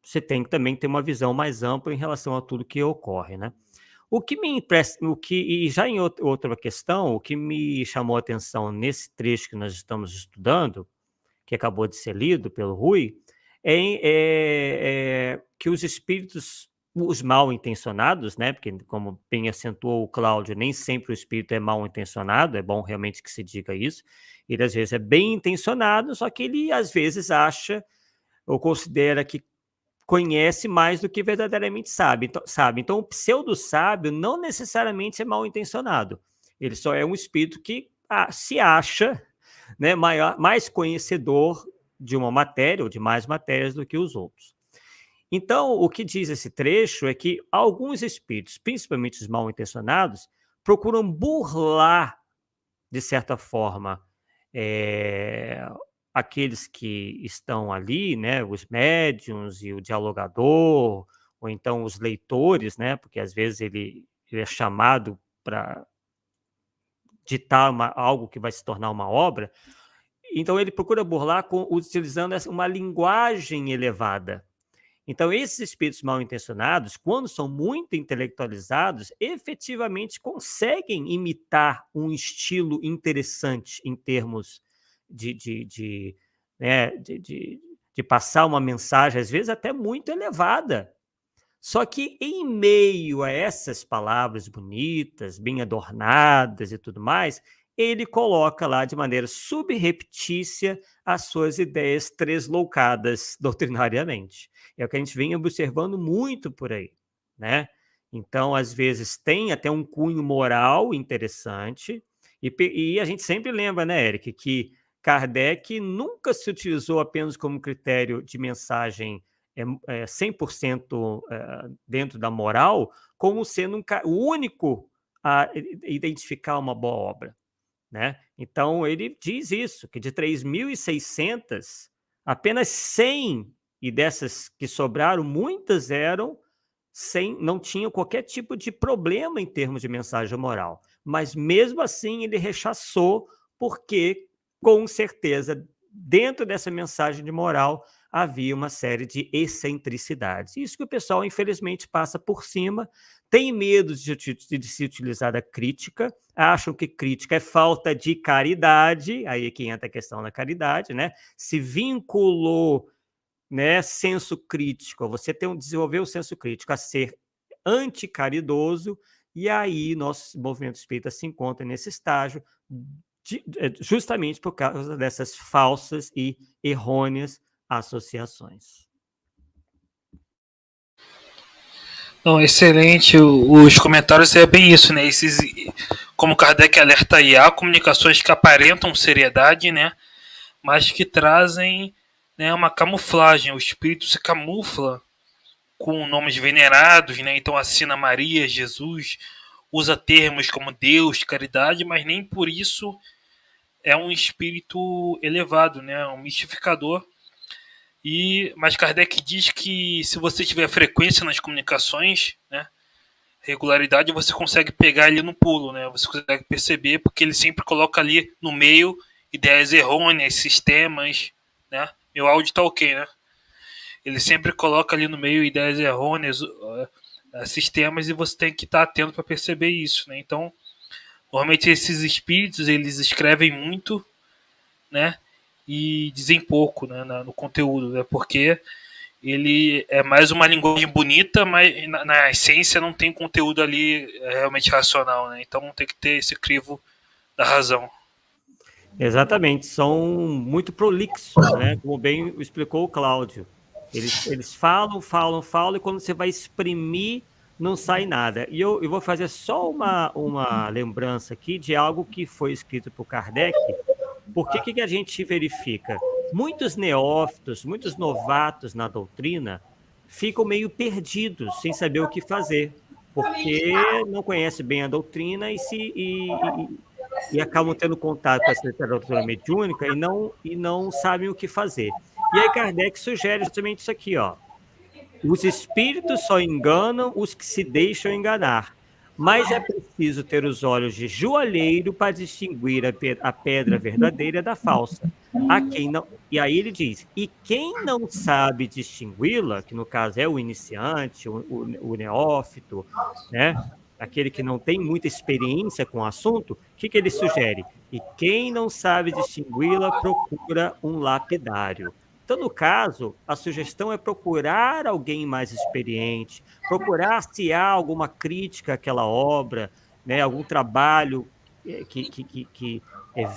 você tem que também ter uma visão mais ampla em relação a tudo que ocorre, né? O que me impressa, e já em outra questão, o que me chamou a atenção nesse trecho que nós estamos estudando, que acabou de ser lido pelo Rui, é que os espíritos, os mal intencionados, né? Porque, como bem acentuou o Cláudio, nem sempre o espírito é mal intencionado, é bom realmente que se diga isso. Ele às vezes é bem intencionado, só que ele às vezes acha ou considera que conhece mais do que verdadeiramente sabe. Então, o pseudo-sábio não necessariamente é mal intencionado. Ele só é um espírito que se acha, né, mais conhecedor de uma matéria ou de mais matérias do que os outros. Então, o que diz esse trecho é que alguns espíritos, principalmente os mal intencionados, procuram burlar, de certa forma, aqueles que estão ali, né, os médiuns e o dialogador, ou então os leitores, né, porque às vezes ele é chamado para ditar algo que vai se tornar uma obra, então ele procura burlar utilizando uma linguagem elevada. Então, esses espíritos mal intencionados, quando são muito intelectualizados, efetivamente conseguem imitar um estilo interessante em termos de passar uma mensagem, às vezes até muito elevada. Só que em meio a essas palavras bonitas, bem adornadas e tudo mais, ele coloca lá de maneira subreptícia as suas ideias tresloucadas doutrinariamente. É o que a gente vem observando muito por aí, né? Então, às vezes, tem até um cunho moral interessante, e a gente sempre lembra, né, Eric, que Kardec nunca se utilizou apenas como critério de mensagem 100% dentro da moral, como sendo o único a identificar uma boa obra, né? Então, ele diz isso, que de 3.600, apenas 100, e dessas que sobraram, muitas eram não tinham qualquer tipo de problema em termos de mensagem moral. Mas, mesmo assim, ele rechaçou, porque, com certeza, dentro dessa mensagem de moral, havia uma série de excentricidades. Isso que o pessoal, infelizmente, passa por cima, tem medo de se utilizar da crítica, acham que crítica é falta de caridade, aí é que entra a questão da caridade, né? Se vinculou, né, senso crítico, você desenvolver o senso crítico a ser anticaridoso, e aí nosso movimento espírita se encontra nesse estágio justamente por causa dessas falsas e errôneas associações. Não, excelente. Os comentários é bem isso, né? Como Kardec alerta aí, há comunicações que aparentam seriedade, né? Mas que trazem, né, uma camuflagem. O espírito se camufla com nomes venerados, né? Então assina Maria, Jesus, usa termos como Deus, caridade, mas nem por isso é um espírito elevado, né? Um mistificador. Mas Kardec diz que se você tiver frequência nas comunicações, né, regularidade, você consegue pegar ali no pulo, né? Você consegue perceber, porque ele sempre coloca ali no meio ideias errôneas, sistemas, né? Meu áudio tá ok, né? Ele sempre coloca ali no meio ideias errôneas, sistemas, e você tem que estar atento para perceber isso, né? Então, normalmente esses espíritos, eles escrevem muito, né? E dizem pouco, né, no conteúdo, né? Porque ele é mais uma linguagem bonita, mas na essência não tem conteúdo ali realmente racional, né? Então tem que ter esse crivo da razão. Exatamente, são muito prolixos, né? Como bem explicou o Cláudio. Eles falam, e quando você vai exprimir, não sai nada. E eu vou fazer só uma lembrança aqui de algo que foi escrito por Kardec. Porque que a gente verifica? Muitos neófitos, muitos novatos na doutrina ficam meio perdidos, sem saber o que fazer, porque não conhecem bem a doutrina e acabam tendo contato com essa literatura mediúnica e não sabem o que fazer. E aí Kardec sugere justamente isso aqui, ó. Os espíritos só enganam os que se deixam enganar, mas é preciso ter os olhos de joalheiro para distinguir a pedra verdadeira da falsa. E aí ele diz, e quem não sabe distingui-la, que no caso é o iniciante, o neófito, né? Aquele que não tem muita experiência com o assunto, o que ele sugere? E quem não sabe distingui-la, procura um lapidário. Então, no caso, a sugestão é procurar alguém mais experiente, procurar se há alguma crítica àquela obra, né, algum trabalho que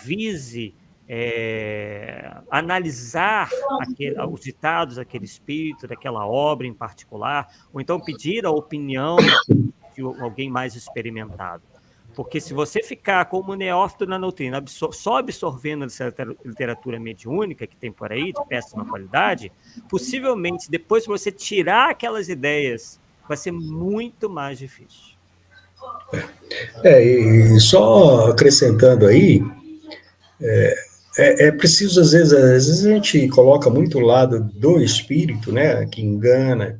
vise analisar os ditados daquele espírito, daquela obra em particular, ou então pedir a opinião de alguém mais experimentado. Porque se você ficar como neófito na doutrina, só absorvendo essa literatura mediúnica que tem por aí, de péssima qualidade, possivelmente, depois que você tirar aquelas ideias, vai ser muito mais difícil. E só acrescentando aí, é preciso, às vezes a gente coloca muito o lado do espírito, né, que engana,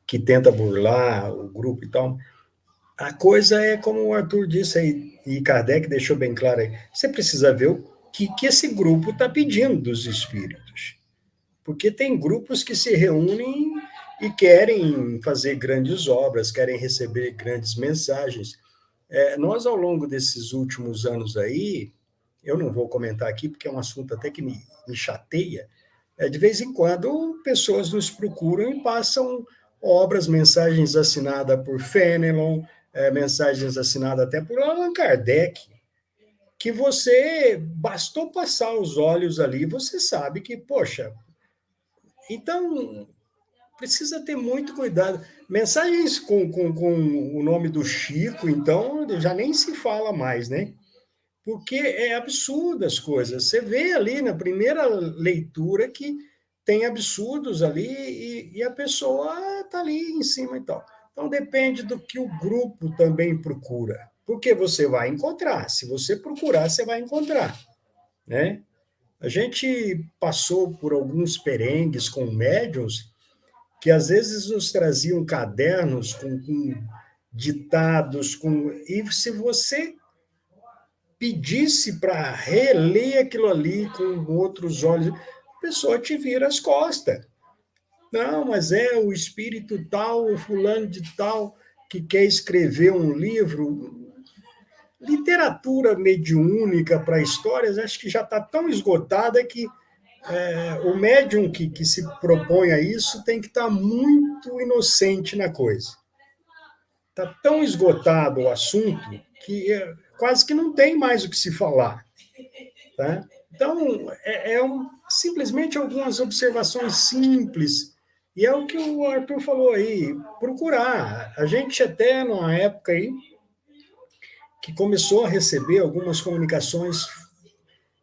que tenta burlar o grupo e tal. A coisa é como o Arthur disse aí, e Kardec deixou bem claro aí, você precisa ver o que esse grupo está pedindo dos espíritos. Porque tem grupos que se reúnem e querem fazer grandes obras, querem receber grandes mensagens. Nós, ao longo desses últimos anos aí, eu não vou comentar aqui, porque é um assunto até que me chateia, de vez em quando pessoas nos procuram e passam obras, mensagens assinadas por Fenelon, mensagens assinadas até por Allan Kardec, que você, bastou passar os olhos ali, você sabe que, poxa, então precisa ter muito cuidado. Mensagens com o nome do Chico, então, já nem se fala mais, né? Porque é absurdo as coisas. Você vê ali na primeira leitura que tem absurdos ali e a pessoa está ali em cima e tal. Então depende do que o grupo também procura. Porque você vai encontrar. Se você procurar, você vai encontrar, né? A gente passou por alguns perengues com médiuns que às vezes nos traziam cadernos com ditados, e se você pedisse para reler aquilo ali com outros olhos, a pessoa te vira as costas. Não, mas é o espírito tal, o fulano de tal, que quer escrever um livro. Literatura mediúnica para histórias, acho que já está tão esgotada que o médium que se propõe a isso tem que estar muito inocente na coisa. Está tão esgotado o assunto que quase que não tem mais o que se falar. Tá? Então, simplesmente algumas observações simples, e é o que o Arthur falou aí, procurar. A gente até, numa época aí, que começou a receber algumas comunicações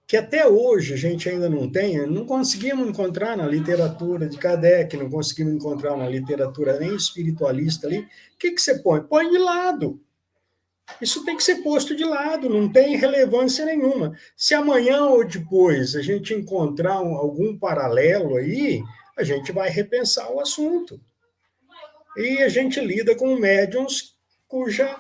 que até hoje a gente ainda não tem, não conseguimos encontrar na literatura de Kardec, não conseguimos encontrar na literatura nem espiritualista ali. O que você põe? Põe de lado. Isso tem que ser posto de lado, não tem relevância nenhuma. Se amanhã ou depois a gente encontrar algum paralelo aí, a gente vai repensar o assunto. E a gente lida com médiums cuja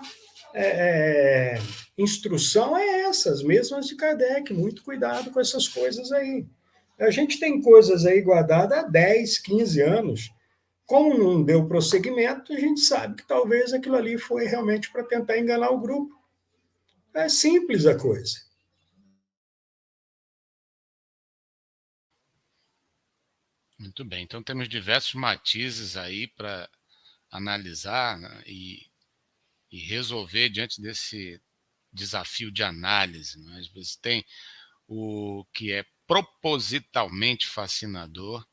instrução é essa, as mesmas de Kardec. Muito cuidado com essas coisas aí. A gente tem coisas aí guardadas há 10, 15 anos. Como não deu prosseguimento, a gente sabe que talvez aquilo ali foi realmente para tentar enganar o grupo. É simples a coisa. Muito bem, então temos diversos matizes aí para analisar, né, e resolver diante desse desafio de análise. Né? Às vezes tem o que é propositalmente fascinador,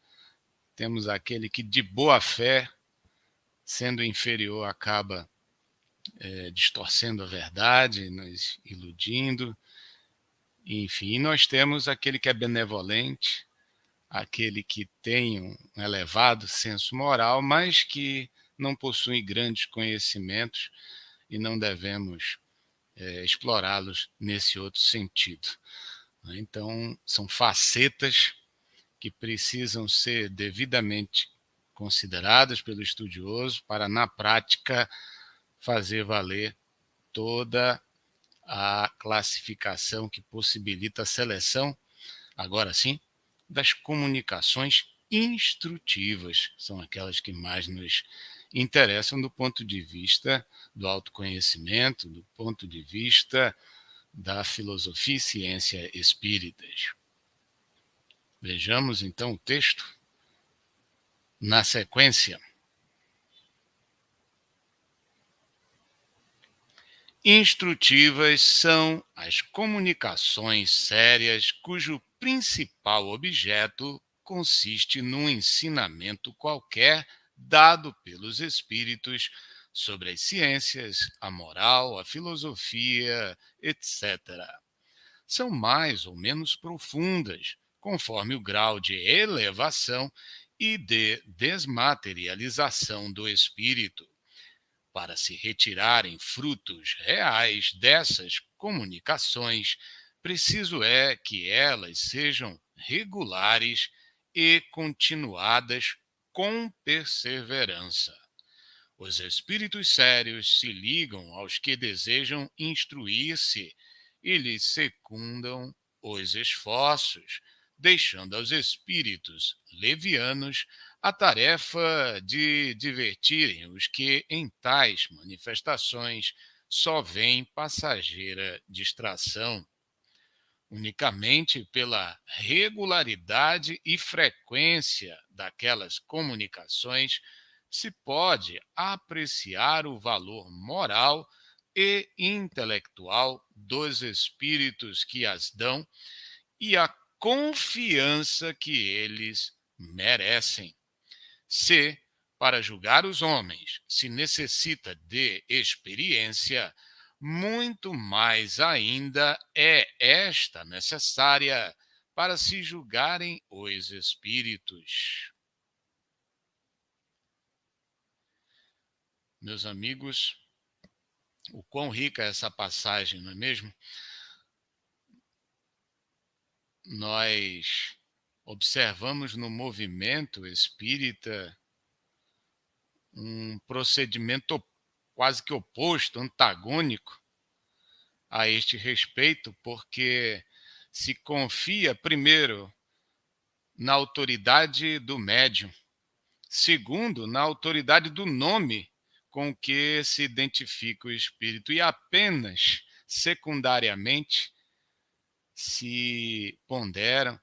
temos aquele que de boa fé, sendo inferior, acaba distorcendo a verdade, nos iludindo. Enfim, nós temos aquele que é benevolente, aquele que tem um elevado senso moral, mas que não possui grandes conhecimentos e não devemos explorá-los nesse outro sentido. Então, são facetas que precisam ser devidamente consideradas pelo estudioso para, na prática, fazer valer toda a classificação que possibilita a seleção, agora sim, das comunicações instrutivas. São aquelas que mais nos interessam do ponto de vista do autoconhecimento, do ponto de vista da filosofia e ciência espíritas. Vejamos então o texto na sequência. Instrutivas são as comunicações sérias cujo principal objeto consiste num ensinamento qualquer dado pelos espíritos sobre as ciências, a moral, a filosofia, etc. São mais ou menos profundas, conforme o grau de elevação e de desmaterialização do espírito. Para se retirarem frutos reais dessas comunicações, preciso é que elas sejam regulares e continuadas com perseverança. Os espíritos sérios se ligam aos que desejam instruir-se e lhes secundam os esforços, deixando aos espíritos levianos a tarefa de divertirem os que em tais manifestações só veem passageira distração. Unicamente pela regularidade e frequência daquelas comunicações se pode apreciar o valor moral e intelectual dos espíritos que as dão e a confiança que eles merecem. Se, para julgar os homens, se necessita de experiência, muito mais ainda é esta necessária para se julgarem os espíritos. Meus amigos, o quão rica é essa passagem, não é mesmo? Nós observamos no movimento espírita um procedimento quase que oposto, antagônico a este respeito, porque se confia, primeiro, na autoridade do médium, segundo, na autoridade do nome com que se identifica o espírito, e apenas secundariamente se ponderam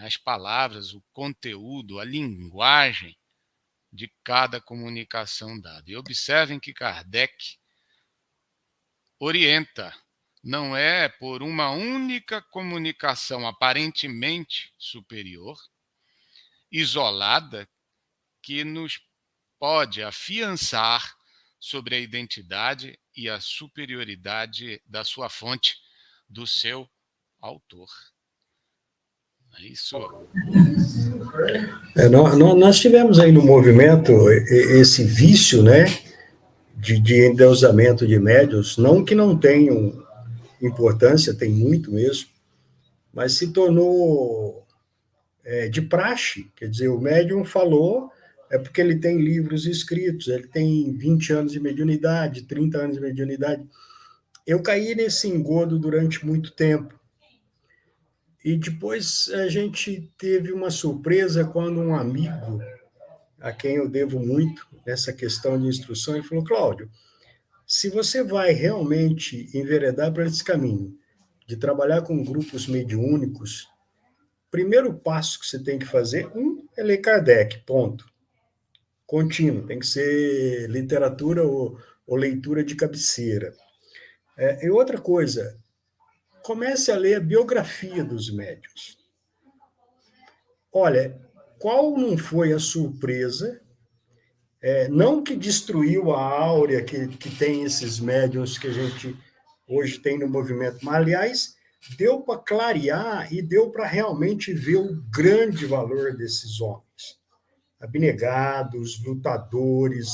as palavras, o conteúdo, a linguagem de cada comunicação dada. E observem que Kardec orienta, não é por uma única comunicação aparentemente superior, isolada, que nos pode afiançar sobre a identidade e a superioridade da sua fonte, do seu autor. É isso. Nós tivemos aí no movimento esse vício, né, de endeusamento de médiuns, não que não tenham importância, tem muito mesmo, mas se tornou de praxe. Quer dizer, o médium falou, é porque ele tem livros escritos, ele tem 20 anos de mediunidade, 30 anos de mediunidade. Eu caí nesse engodo durante muito tempo. E depois a gente teve uma surpresa quando um amigo, a quem eu devo muito nessa questão de instrução, ele falou: Cláudio, se você vai realmente enveredar por esse caminho de trabalhar com grupos mediúnicos, primeiro passo que você tem que fazer, é ler Kardec, ponto. Contínuo, tem que ser literatura ou leitura de cabeceira. E outra coisa, comece a ler a biografia dos médiuns. Olha, qual não foi a surpresa, não que destruiu a áurea que tem esses médiuns que a gente hoje tem no movimento, mas, aliás, deu para clarear e deu para realmente ver o grande valor desses homens. Abnegados, lutadores,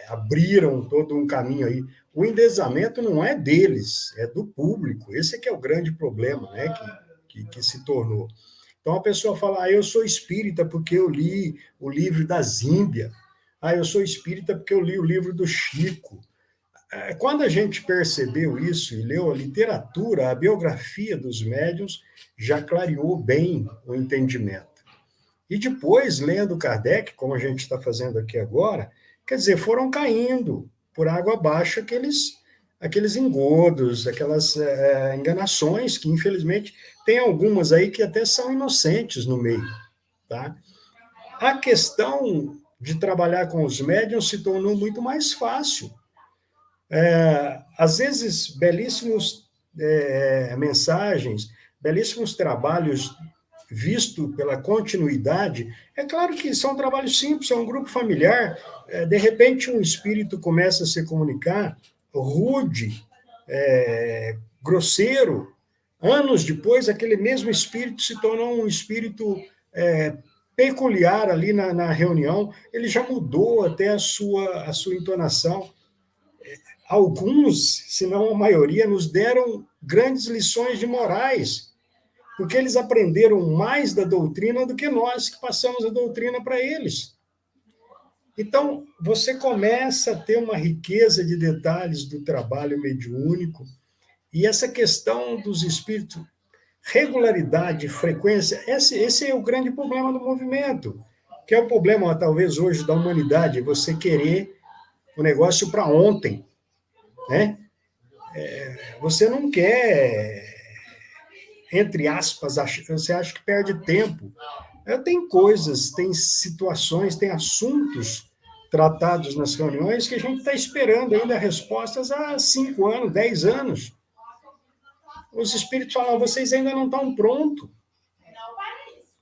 abriram todo um caminho aí. O endeusamento não é deles, é do público. Esse é que é o grande problema, né, que se tornou. Então a pessoa fala: eu sou espírita porque eu li o livro da Zímbia. Eu sou espírita porque eu li o livro do Chico. Quando a gente percebeu isso e leu a literatura, a biografia dos médiuns, já clareou bem o entendimento. E depois, lendo Kardec, como a gente está fazendo aqui agora, quer dizer, foram caindo por água abaixo aqueles engodos, aquelas enganações, que infelizmente tem algumas aí que até são inocentes no meio. Tá? A questão de trabalhar com os médiuns se tornou muito mais fácil. Às vezes, belíssimos mensagens, belíssimos trabalhos visto pela continuidade. É claro que são trabalhos simples, é um grupo familiar. De repente, um espírito começa a se comunicar rude, grosseiro. Anos depois, aquele mesmo espírito se tornou um espírito peculiar ali na reunião. Ele já mudou até a sua entonação. Alguns, se não a maioria, nos deram grandes lições de morais, porque eles aprenderam mais da doutrina do que nós, que passamos a doutrina para eles. Então, você começa a ter uma riqueza de detalhes do trabalho mediúnico, e essa questão dos espíritos, regularidade, frequência, esse é o grande problema do movimento, que é o problema, talvez, hoje da humanidade, você querer o negócio para ontem, né? Você não quer, entre aspas, você acha que perde tempo. Tem coisas, tem situações, tem assuntos tratados nas reuniões que a gente está esperando ainda respostas há 5 anos, 10 anos. Os espíritos falam: vocês ainda não estão prontos.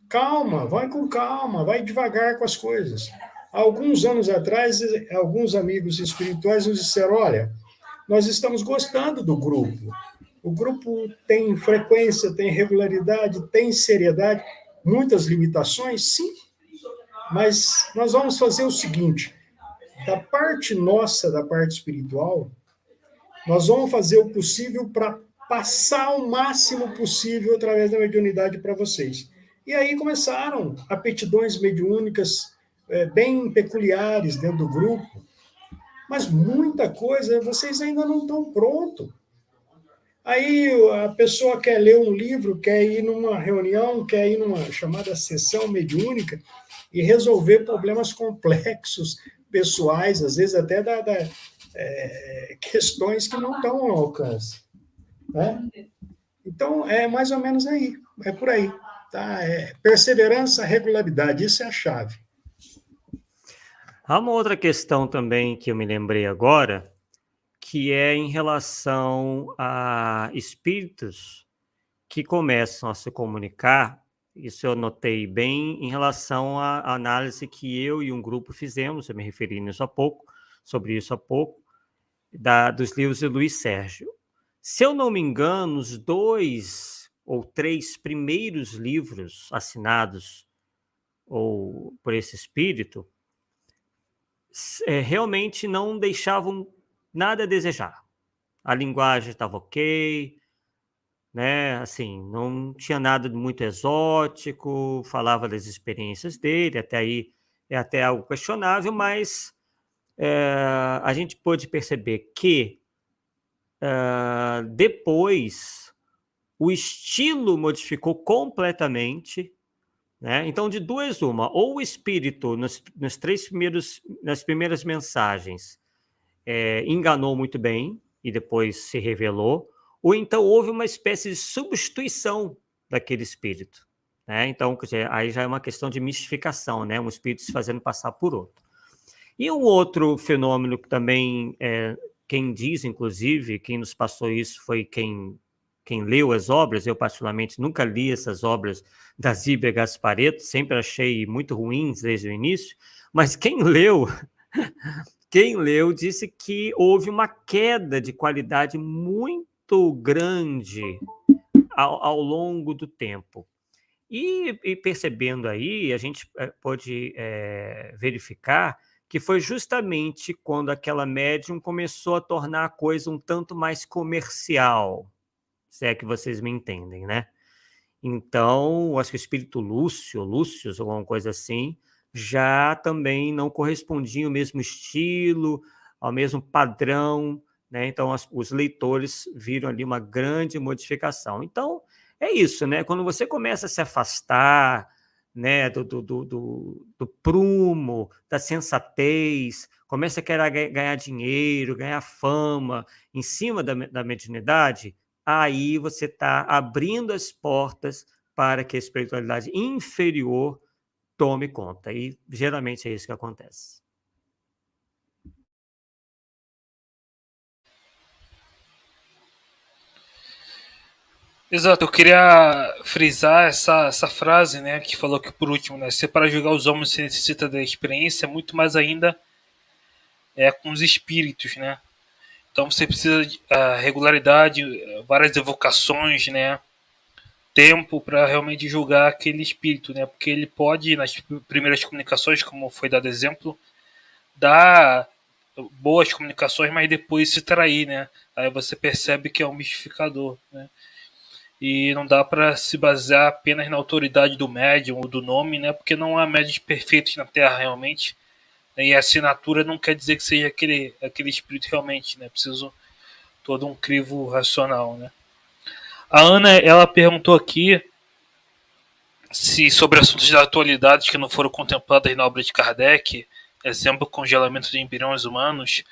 Calma, vai com calma, vai devagar com as coisas. Há alguns anos atrás, alguns amigos espirituais nos disseram: olha, nós estamos gostando do grupo. O grupo tem frequência, tem regularidade, tem seriedade, muitas limitações, sim, mas nós vamos fazer o seguinte: da parte nossa, da parte espiritual, nós vamos fazer o possível para passar o máximo possível através da mediunidade para vocês. E aí começaram aptidões mediúnicas bem peculiares dentro do grupo, mas muita coisa vocês ainda não estão prontos. Aí a pessoa quer ler um livro, quer ir numa reunião, quer ir numa chamada sessão mediúnica e resolver problemas complexos, pessoais, às vezes até questões que não estão ao alcance. Né? Então, é mais ou menos aí, é por aí. Tá? Perseverança, regularidade, isso é a chave. Há uma outra questão também que eu me lembrei agora, que é em relação a espíritos que começam a se comunicar. Isso eu notei bem em relação à análise que eu e um grupo fizemos, eu me referi sobre isso há pouco, dos livros de Luiz Sérgio. Se eu não me engano, os 2 ou 3 primeiros livros assinados por esse espírito realmente não deixavam nada a desejar. A linguagem estava ok, né? Assim, não tinha nada muito exótico, falava das experiências dele, até aí é até algo questionável, mas a gente pôde perceber que depois o estilo modificou completamente, né? Então, de duas uma, ou o espírito nas primeiras mensagens enganou muito bem e depois se revelou, ou então houve uma espécie de substituição daquele espírito. Né? Então, aí já é uma questão de mistificação, né? Um espírito se fazendo passar por outro. E um outro fenômeno que também, quem diz, inclusive, quem nos passou isso foi quem leu as obras. Eu, particularmente, nunca li essas obras da Zíbia Gasparetto, sempre achei muito ruins desde o início, mas quem leu disse que houve uma queda de qualidade muito grande ao longo do tempo. E percebendo aí, a gente pode verificar que foi justamente quando aquela médium começou a tornar a coisa um tanto mais comercial, se é que vocês me entendem, né? Então, acho que o espírito Lúcio, alguma coisa assim, já também não correspondia ao mesmo estilo, ao mesmo padrão, né? Então, os leitores viram ali uma grande modificação. Então, é isso, né? Quando você começa a se afastar, né, do prumo, da sensatez, começa a querer ganhar dinheiro, ganhar fama em cima da mediunidade, aí você está abrindo as portas para que a espiritualidade inferior tome conta. E geralmente é isso que acontece. Exato, eu queria frisar essa frase, né, que falou que por último, né, se para julgar os homens se necessita da experiência, muito mais ainda com os espíritos, né? Então você precisa de regularidade, várias evocações, né, tempo para realmente julgar aquele espírito, né? Porque ele pode, nas primeiras comunicações, como foi dado exemplo, dar boas comunicações, mas depois se trair, né? Aí você percebe que é um mistificador, né? E não dá para se basear apenas na autoridade do médium ou do nome, né? Porque não há médiums perfeitos na Terra realmente. E a assinatura não quer dizer que seja aquele espírito realmente, né? Preciso todo um crivo racional, né? A Ana, ela perguntou aqui se sobre assuntos da atualidade que não foram contemplados na obra de Kardec, exemplo, congelamento de embriões humanos,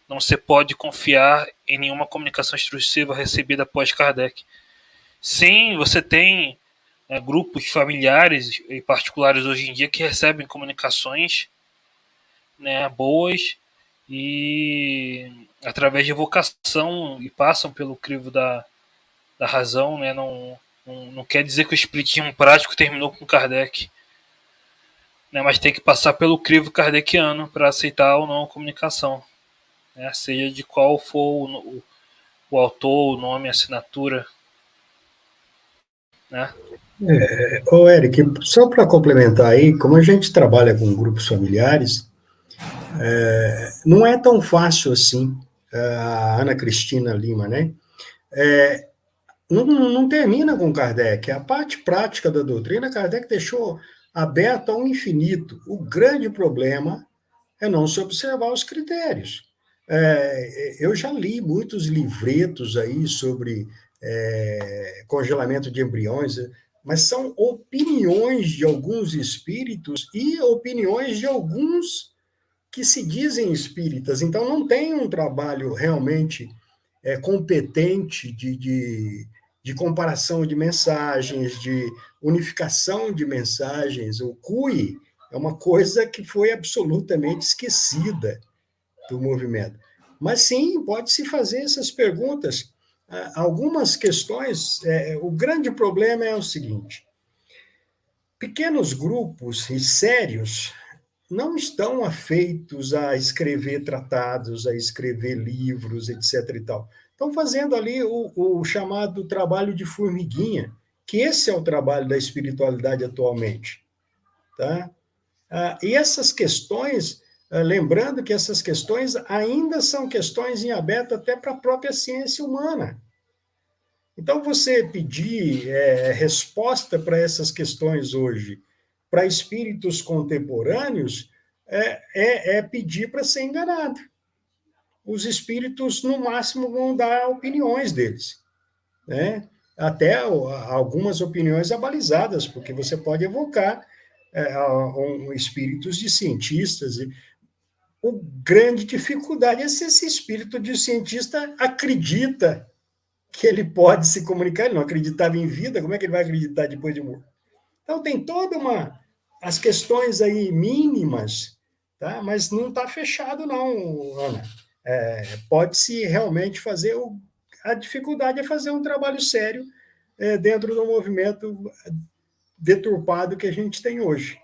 não se pode confiar em nenhuma comunicação extrusiva recebida após Kardec. Sim, você tem grupos familiares e particulares hoje em dia que recebem comunicações, né, boas e através de evocação e passam pelo crivo da razão, né, não quer dizer que o espiritismo prático terminou com Kardec, né, mas tem que passar pelo crivo kardeciano para aceitar ou não a comunicação, né, seja de qual for o autor, o nome, a assinatura, né? Ô, Eric, só para complementar aí, como a gente trabalha com grupos familiares, não é tão fácil assim, a Ana Cristina Lima, né? Não termina com Kardec. A parte prática da doutrina, Kardec deixou aberto ao infinito. O grande problema é não se observar os critérios. Eu já li muitos livretos aí sobre congelamento de embriões, mas são opiniões de alguns espíritos e opiniões de alguns que se dizem espíritas. Então, não tem um trabalho realmente competente de comparação de mensagens, de unificação de mensagens. O CUI é uma coisa que foi absolutamente esquecida do movimento. Mas sim, pode-se fazer essas perguntas. Algumas questões, o grande problema é o seguinte: pequenos grupos e sérios não estão afeitos a escrever tratados, a escrever livros, etc. e tal. Estão fazendo ali o chamado trabalho de formiguinha, que esse é o trabalho da espiritualidade atualmente. Tá? E essas questões, lembrando que essas questões ainda são questões em aberto até para a própria ciência humana. Então, você pedir resposta para essas questões hoje para espíritos contemporâneos é pedir para ser enganado. Os espíritos, no máximo, vão dar opiniões deles, né? Até algumas opiniões abalizadas, porque você pode evocar espíritos de cientistas. A grande dificuldade é se esse espírito de cientista acredita que ele pode se comunicar. Ele não acreditava em vida, como é que ele vai acreditar depois de morto? Então, tem toda as questões aí mínimas, tá? Mas não está fechado, não, Ana. Pode-se realmente fazer. A dificuldade é fazer um trabalho sério dentro do movimento deturpado que a gente tem hoje.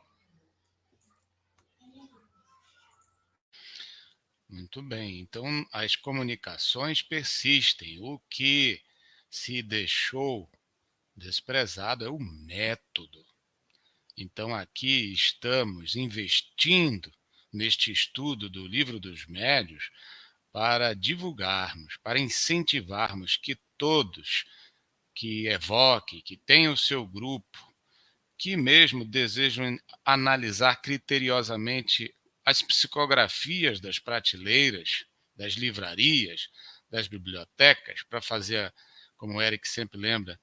Muito bem. Então, as comunicações persistem. O que se deixou desprezado é o método. Então, aqui estamos investindo neste estudo do Livro dos Médiuns para divulgarmos, para incentivarmos que todos que evoquem, que tenham o seu grupo, que mesmo desejam analisar criteriosamente as psicografias das prateleiras, das livrarias, das bibliotecas, para fazer, como o Eric sempre lembra,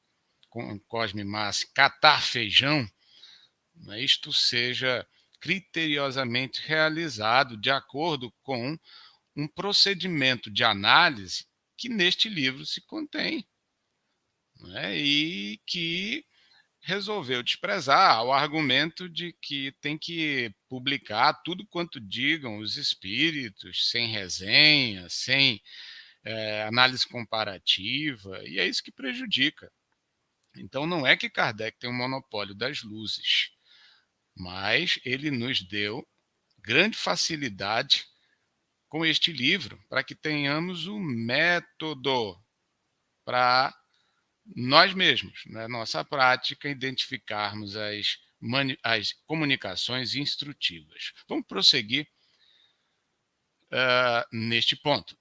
com Cosme Massi, catar feijão, isto seja criteriosamente realizado de acordo com um procedimento de análise que neste livro se contém, e que resolveu desprezar o argumento de que tem que publicar tudo quanto digam os espíritos, sem resenha, sem análise comparativa, e é isso que prejudica. Então, não é que Kardec tem um monopólio das luzes, mas ele nos deu grande facilidade com este livro para que tenhamos o método para nós mesmos, na nossa prática, identificarmos as comunicações instrutivas. Vamos prosseguir neste ponto.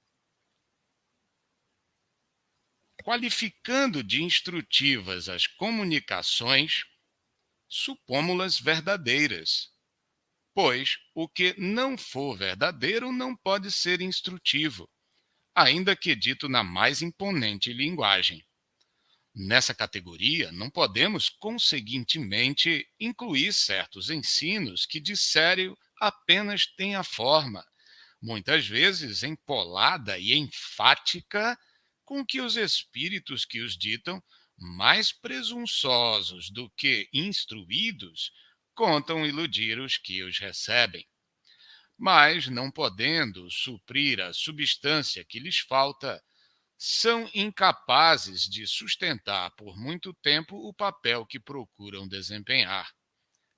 Qualificando de instrutivas as comunicações, supomos-las verdadeiras, pois o que não for verdadeiro não pode ser instrutivo, ainda que dito na mais imponente linguagem. Nessa categoria, não podemos, conseguintemente, incluir certos ensinos que, de sério, apenas têm a forma, muitas vezes empolada e enfática, com que os espíritos que os ditam, mais presunçosos do que instruídos, contam iludir os que os recebem. Mas, não podendo suprir a substância que lhes falta, são incapazes de sustentar por muito tempo o papel que procuram desempenhar.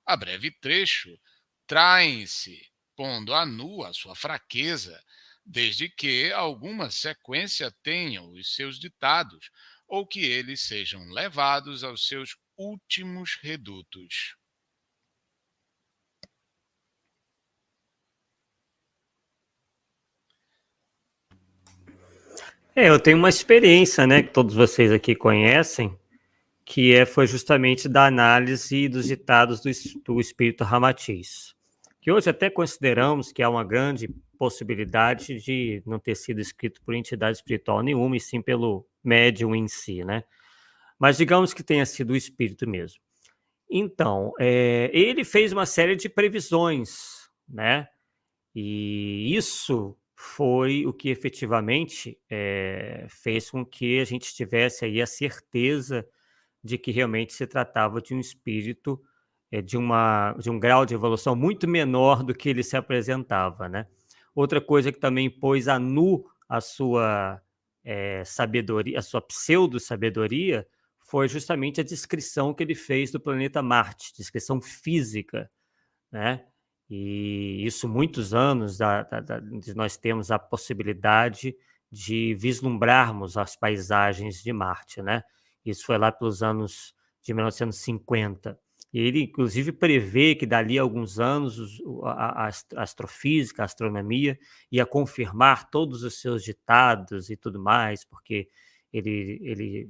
A breve trecho traem-se, pondo a nu a sua fraqueza, desde que alguma sequência tenham os seus ditados, ou que eles sejam levados aos seus últimos redutos. Eu tenho uma experiência, né, que todos vocês aqui conhecem, que foi justamente da análise dos ditados do espírito Ramatiz, que hoje até consideramos que há uma grande possibilidade de não ter sido escrito por entidade espiritual nenhuma, e sim pelo médium em si, né? Mas digamos que tenha sido o espírito mesmo. Então, ele fez uma série de previsões, né? E isso foi o que efetivamente fez com que a gente tivesse aí a certeza de que realmente se tratava de um espírito de um grau de evolução muito menor do que ele se apresentava, né? Outra coisa que também pôs a nu a sua sabedoria, a sua pseudo-sabedoria, foi justamente a descrição que ele fez do planeta Marte, descrição física, né? E isso muitos anos de nós temos a possibilidade de vislumbrarmos as paisagens de Marte, né? Isso foi lá pelos anos de 1950. E ele, inclusive, prevê que dali a alguns anos a astrofísica, a astronomia, ia confirmar todos os seus ditados e tudo mais, porque ele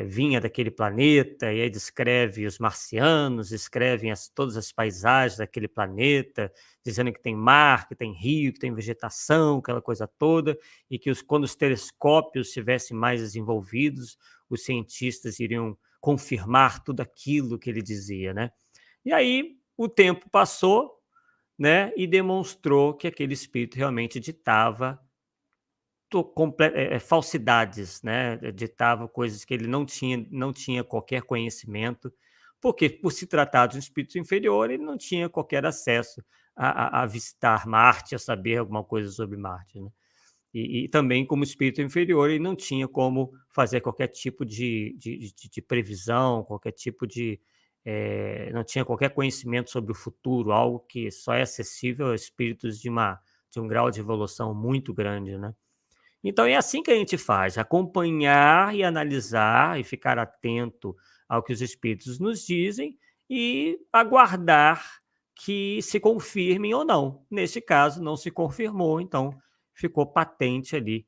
vinha daquele planeta, e aí descreve os marcianos, descrevem todas as paisagens daquele planeta, dizendo que tem mar, que tem rio, que tem vegetação, aquela coisa toda, e que quando os telescópios estivessem mais desenvolvidos, os cientistas iriam confirmar tudo aquilo que ele dizia, né? E aí o tempo passou, né, e demonstrou que aquele espírito realmente ditava falsidades, né? Ditava coisas que ele não tinha qualquer conhecimento, porque, por se tratar de um espírito inferior, ele não tinha qualquer acesso a visitar Marte, a saber alguma coisa sobre Marte, né? E também, como espírito inferior, ele não tinha como fazer qualquer tipo de previsão, qualquer tipo de. Não tinha qualquer conhecimento sobre o futuro, algo que só é acessível a espíritos de um grau de evolução muito grande, né? Então é assim que a gente faz, acompanhar e analisar e ficar atento ao que os espíritos nos dizem e aguardar que se confirmem ou não. Neste caso, não se confirmou, então ficou patente ali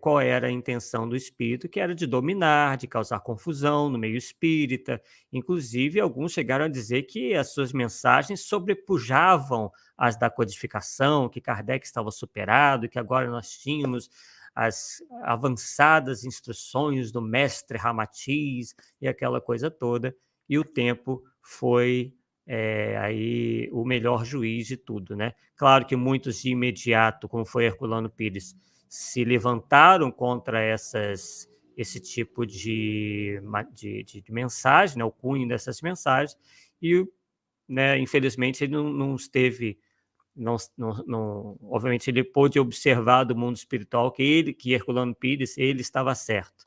qual era a intenção do espírito, que era de dominar, de causar confusão no meio espírita. Inclusive, alguns chegaram a dizer que as suas mensagens sobrepujavam as da codificação, que Kardec estava superado, que agora nós tínhamos as avançadas instruções do mestre Ramatiz e aquela coisa toda, e o tempo foi aí o melhor juiz de tudo, né? Claro que muitos de imediato, como foi Herculano Pires, se levantaram contra esse tipo de mensagem, né, o cunho dessas mensagens, e, né, infelizmente, ele não esteve obviamente ele pôde observar do mundo espiritual que Herculano Pires, ele estava certo,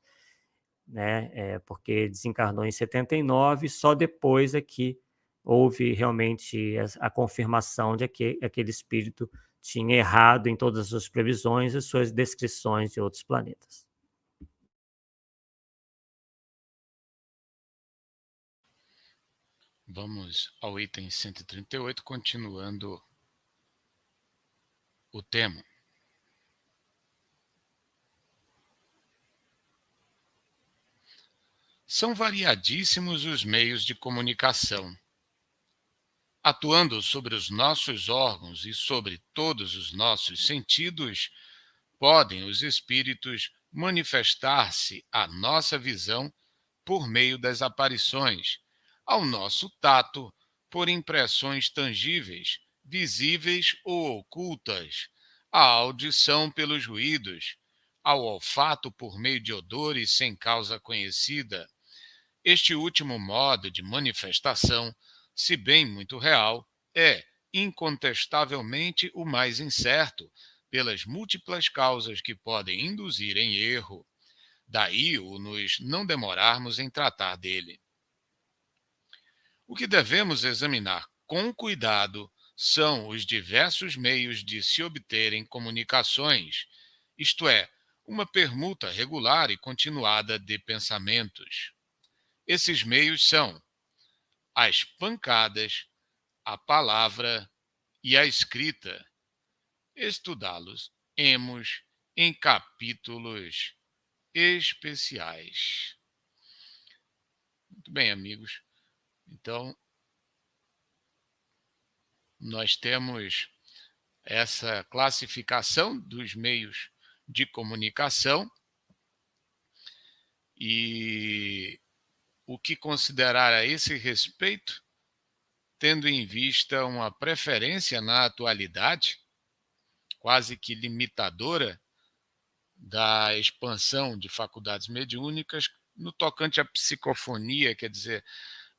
né? Porque desencarnou em 79, só depois é que houve realmente a confirmação de que aquele espírito tinha errado em todas as suas previsões e suas descrições de outros planetas. Vamos ao item 138, continuando o tema. São variadíssimos os meios de comunicação. Atuando sobre os nossos órgãos e sobre todos os nossos sentidos, podem os espíritos manifestar-se à nossa visão por meio das aparições, ao nosso tato por impressões tangíveis, visíveis ou ocultas, à audição pelos ruídos, ao olfato por meio de odores sem causa conhecida. Este último modo de manifestação, se bem muito real, é incontestavelmente o mais incerto, pelas múltiplas causas que podem induzir em erro. Daí o nos não demorarmos em tratar dele. O que devemos examinar com cuidado são os diversos meios de se obterem comunicações, isto é, uma permuta regular e continuada de pensamentos. Esses meios são as pancadas, a palavra e a escrita. Estudá-los-emos em capítulos especiais. Muito bem, amigos. Então, nós temos essa classificação dos meios de comunicação e o que considerar a esse respeito, tendo em vista uma preferência na atualidade, quase que limitadora, da expansão de faculdades mediúnicas no tocante à psicofonia, quer dizer,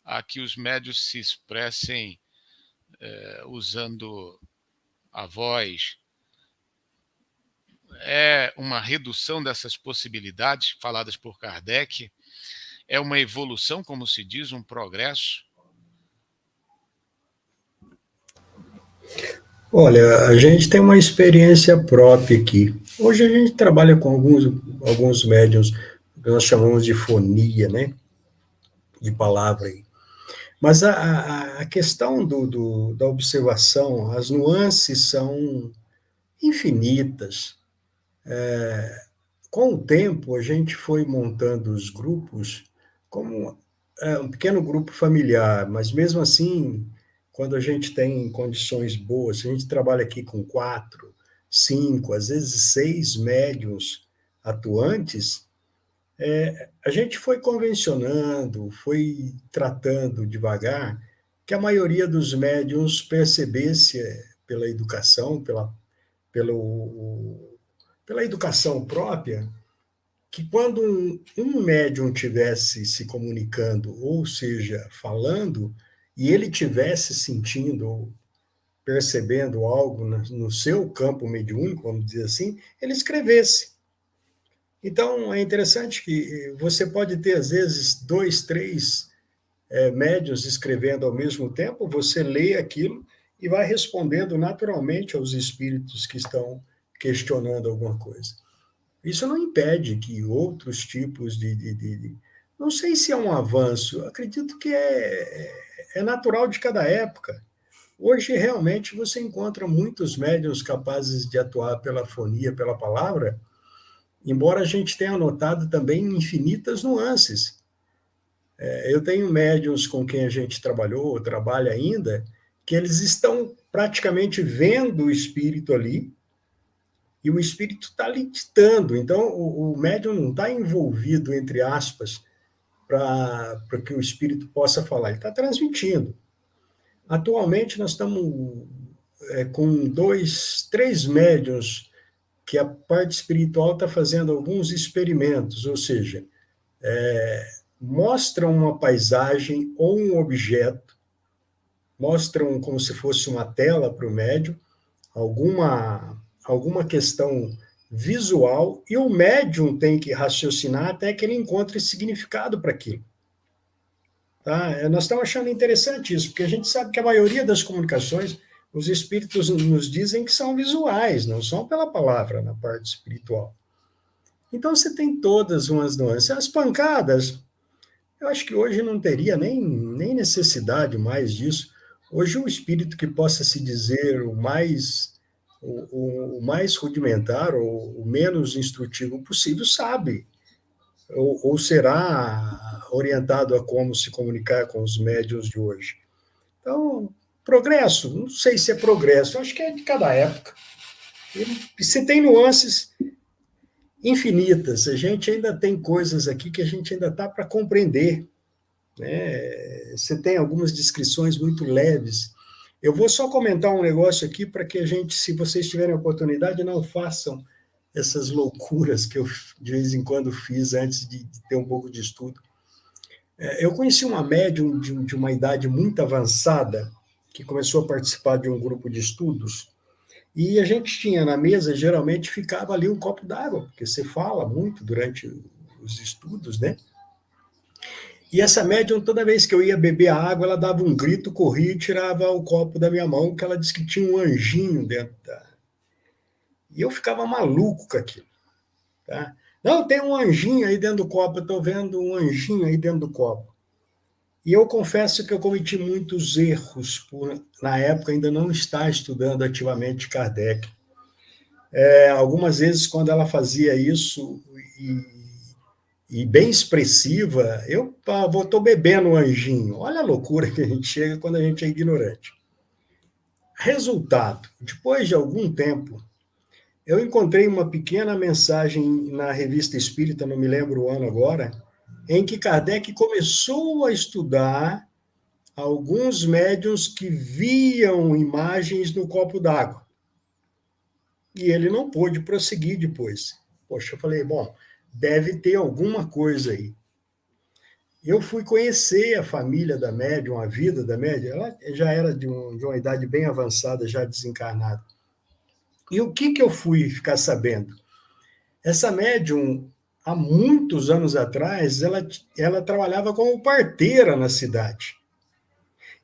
a que os médiuns se expressem usando a voz. É uma redução dessas possibilidades faladas por Kardec, é uma evolução, como se diz, um progresso. Olha, a gente tem uma experiência própria aqui. Hoje a gente trabalha com alguns médiums que nós chamamos de fonia, né? De palavra aí. Mas a questão da observação, as nuances são infinitas. Com o tempo, a gente foi montando os grupos como um pequeno grupo familiar, mas mesmo assim, quando a gente tem condições boas, a gente trabalha aqui com 4, 5, às vezes 6 médiuns atuantes, a gente foi convencionando, foi tratando devagar que a maioria dos médiuns percebesse pela educação, pela educação própria, que quando um médium tivesse se comunicando, ou seja, falando, e ele tivesse sentindo ou percebendo algo no seu campo mediúnico, vamos dizer assim, ele escrevesse. Então, é interessante que você pode ter, às vezes, 2, 3 médiuns escrevendo ao mesmo tempo, você lê aquilo e vai respondendo naturalmente aos espíritos que estão questionando alguma coisa. Isso não impede que outros tipos não sei se é um avanço, acredito que é natural de cada época. Hoje, realmente, você encontra muitos médiuns capazes de atuar pela fonia, pela palavra, embora a gente tenha notado também infinitas nuances. Eu tenho médiuns com quem a gente trabalhou, trabalha ainda, que eles estão praticamente vendo o espírito ali, e o espírito está ali ditando. Então, o médium não está envolvido, entre aspas, para que o espírito possa falar, ele está transmitindo. Atualmente, nós estamos com 2, 3 médiuns que a parte espiritual está fazendo alguns experimentos, ou seja, mostram uma paisagem ou um objeto, mostram como se fosse uma tela para o médium, alguma questão visual, e o médium tem que raciocinar até que ele encontre significado para aquilo. Tá? Nós estamos achando interessante isso, porque a gente sabe que a maioria das comunicações, os espíritos nos dizem que são visuais, não são pela palavra na parte espiritual. Então você tem todas umas nuances. As pancadas, eu acho que hoje não teria nem necessidade mais disso. Hoje um espírito que possa se dizer o mais rudimentar ou o menos instrutivo possível sabe, ou será orientado a como se comunicar com os médiuns de hoje. Então, progresso, não sei se é progresso, acho que é de cada época. E se tem nuances infinitas, a gente ainda tem coisas aqui que a gente ainda está para compreender. Né? Você tem algumas descrições muito leves. Eu vou só comentar um negócio aqui para que a gente, se vocês tiverem oportunidade, não façam essas loucuras que eu de vez em quando fiz antes de ter um pouco de estudo. Eu conheci uma médium de uma idade muito avançada que começou a participar de um grupo de estudos, e a gente tinha na mesa, geralmente ficava ali um copo d'água, porque você fala muito durante os estudos, né? E essa médium, toda vez que eu ia beber a água, ela dava um grito, corria e tirava o copo da minha mão, que ela disse que tinha um anjinho dentro da... E eu ficava maluco com aquilo. Tá? Não, tem um anjinho aí dentro do copo, eu estou vendo um anjinho aí dentro do copo. E eu confesso que eu cometi muitos erros, na época ainda não estar estudando ativamente Kardec. Algumas vezes, quando ela fazia isso, e bem expressiva, eu estou bebendo um anjinho. Olha a loucura que a gente chega quando a gente é ignorante. Resultado, depois de algum tempo, eu encontrei uma pequena mensagem na Revista Espírita, não me lembro o ano agora, em que Kardec começou a estudar alguns médiuns que viam imagens no copo d'água. E ele não pôde prosseguir depois. Poxa, eu falei, bom, deve ter alguma coisa aí. Eu fui conhecer a família da médium, a vida da médium, ela já era de uma idade bem avançada, já desencarnada. E o que eu fui ficar sabendo? Essa médium, há muitos anos atrás, ela trabalhava como parteira na cidade.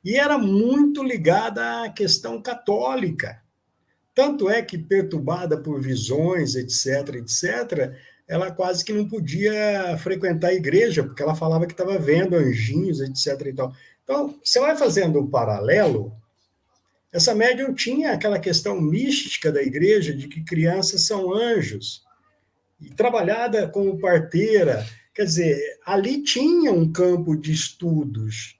E era muito ligada à questão católica. Tanto é que, perturbada por visões, etc., etc., ela quase que não podia frequentar a igreja, porque ela falava que estava vendo anjinhos, etc. E tal. Então, você vai fazendo um paralelo, essa médium tinha aquela questão mística da igreja, de que crianças são anjos, e trabalhada como parteira, quer dizer, ali tinha um campo de estudos.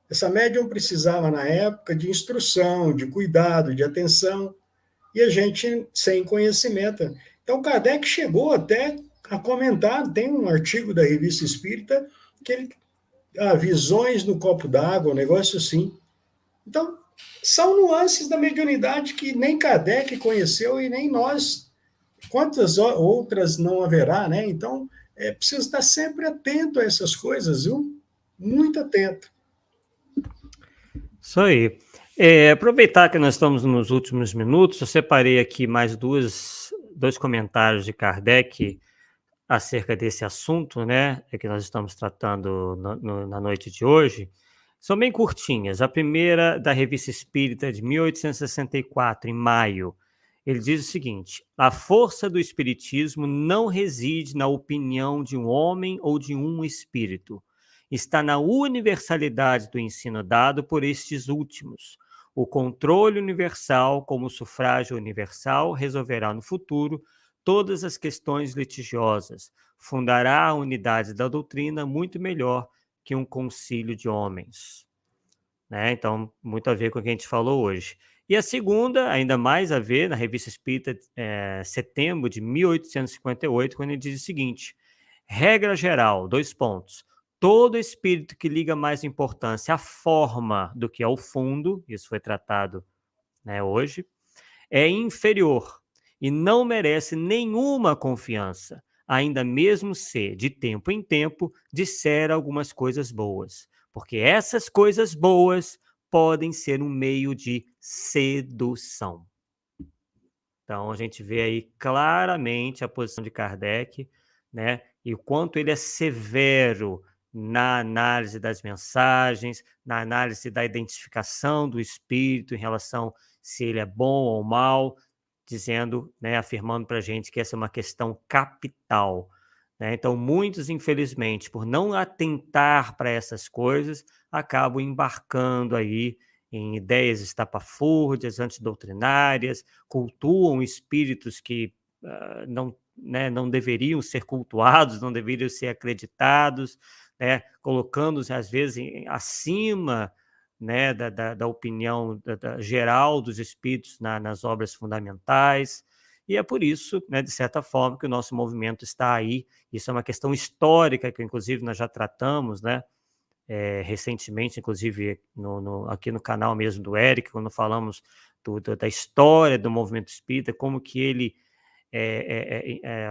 Essa médium precisava, na época, de instrução, de cuidado, de atenção, e a gente sem conhecimento. Então, Kardec chegou até a comentar, tem um artigo da Revista Espírita, que ele, visões no copo d'água, um negócio assim. Então, são nuances da mediunidade que nem Kardec conheceu e nem nós. Quantas outras não haverá, né? Então, precisa estar sempre atento a essas coisas, viu? Muito atento. Isso aí. Aproveitar que nós estamos nos últimos minutos, eu separei aqui mais dois comentários de Kardec acerca desse assunto, né, que nós estamos tratando na noite de hoje. São bem curtinhas. A primeira, da Revista Espírita, de 1864, em maio. Ele diz o seguinte: a força do espiritismo não reside na opinião de um homem ou de um espírito. Está na universalidade do ensino dado por estes últimos. O controle universal, como o sufrágio universal, resolverá no futuro todas as questões litigiosas. Fundará a unidade da doutrina muito melhor que um concílio de homens. Né? Então, muito a ver com o que a gente falou hoje. E a segunda, ainda mais a ver, na Revista Espírita, setembro de 1858, quando ele diz o seguinte: regra geral, 2 pontos. Todo espírito que liga mais importância à forma do que ao fundo, isso foi tratado, né, hoje, é inferior e não merece nenhuma confiança, ainda mesmo se, de tempo em tempo, disser algumas coisas boas, porque essas coisas boas podem ser um meio de sedução. Então, a gente vê aí claramente a posição de Kardec, né, e o quanto ele é severo na análise das mensagens, na análise da identificação do espírito em relação se ele é bom ou mal, dizendo, né, afirmando para a gente que essa é uma questão capital. Né? Então, muitos, infelizmente, por não atentar para essas coisas, acabam embarcando aí em ideias estapafúrdias, antidoutrinárias, cultuam espíritos que não deveriam ser cultuados, não deveriam ser acreditados, né, colocando-os, às vezes, acima, né, da opinião geral dos espíritos nas obras fundamentais. E é por isso, né, de certa forma, que o nosso movimento está aí. Isso é uma questão histórica que, inclusive, nós já tratamos, né, recentemente, inclusive aqui no canal mesmo do Eric, quando falamos da história do movimento espírita, como que ele,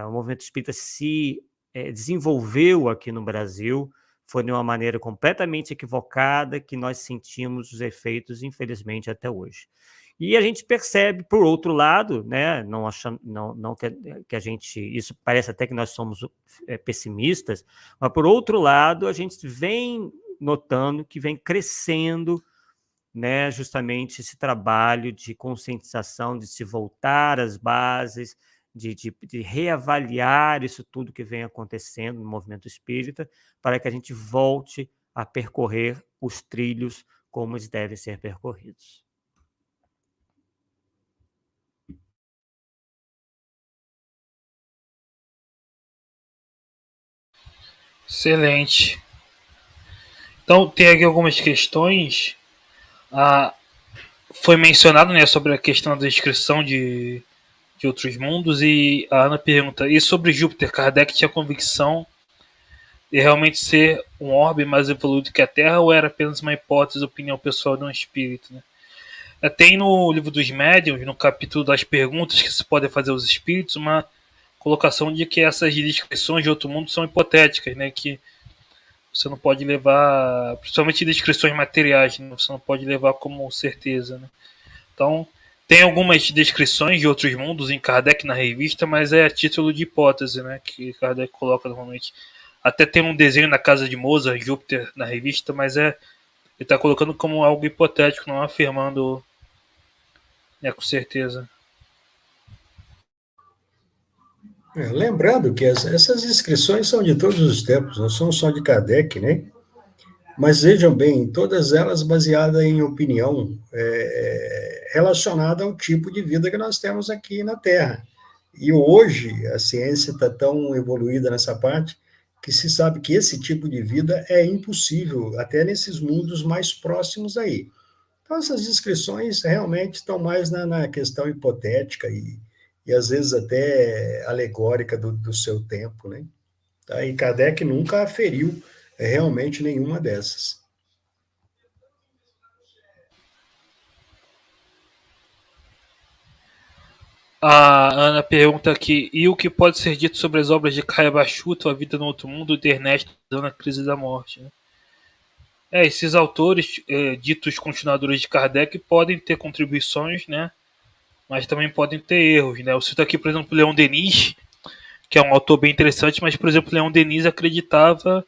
o movimento espírita se desenvolveu aqui no Brasil, foi de uma maneira completamente equivocada que nós sentimos os efeitos, infelizmente, até hoje. E a gente percebe, por outro lado, né, não que a gente, isso parece até que nós somos pessimistas, mas por outro lado, a gente vem notando que vem crescendo, né, justamente esse trabalho de conscientização, de se voltar às bases, de reavaliar isso tudo que vem acontecendo no movimento espírita, para que a gente volte a percorrer os trilhos como eles devem ser percorridos. Excelente. Então, tem aqui algumas questões. Ah, foi mencionado, né, sobre a questão da descrição de outros mundos, e a Ana pergunta: e sobre Júpiter? Kardec tinha convicção de realmente ser um orbe mais evoluído que a Terra, ou era apenas uma hipótese, opinião pessoal de um espírito? Né? Tem no livro dos médiuns, no capítulo das perguntas que se podem fazer aos espíritos, uma colocação de que essas descrições de outro mundo são hipotéticas, né? Que você não pode levar, principalmente descrições materiais, né? Você não pode levar como certeza, né? Então, tem algumas descrições de outros mundos em Kardec na revista, mas é a título de hipótese, né? Que Kardec coloca normalmente. Até tem um desenho na casa de Mozart, Júpiter, na revista, mas ele está colocando como algo hipotético, não afirmando, né, com certeza. Lembrando que essas inscrições são de todos os tempos, não são só de Kardec, né? Mas vejam bem, todas elas baseadas em opinião relacionada ao tipo de vida que nós temos aqui na Terra. E hoje a ciência está tão evoluída nessa parte que se sabe que esse tipo de vida é impossível, até nesses mundos mais próximos aí. Então, essas descrições realmente estão mais na questão hipotética e às vezes até alegórica do seu tempo, né? Tá? E Kardec nunca aferiu realmente nenhuma dessas. A Ana pergunta aqui: e o que pode ser dito sobre as obras de Caio Bachuto, A Vida no Outro Mundo, de Ernesto na Crise da Morte? Né? Esses autores, ditos continuadores de Kardec, podem ter contribuições, né? Mas também podem ter erros. Né? Eu cito aqui, por exemplo, Leon Denis, que é um autor bem interessante, mas, por exemplo, Leon Denis acreditava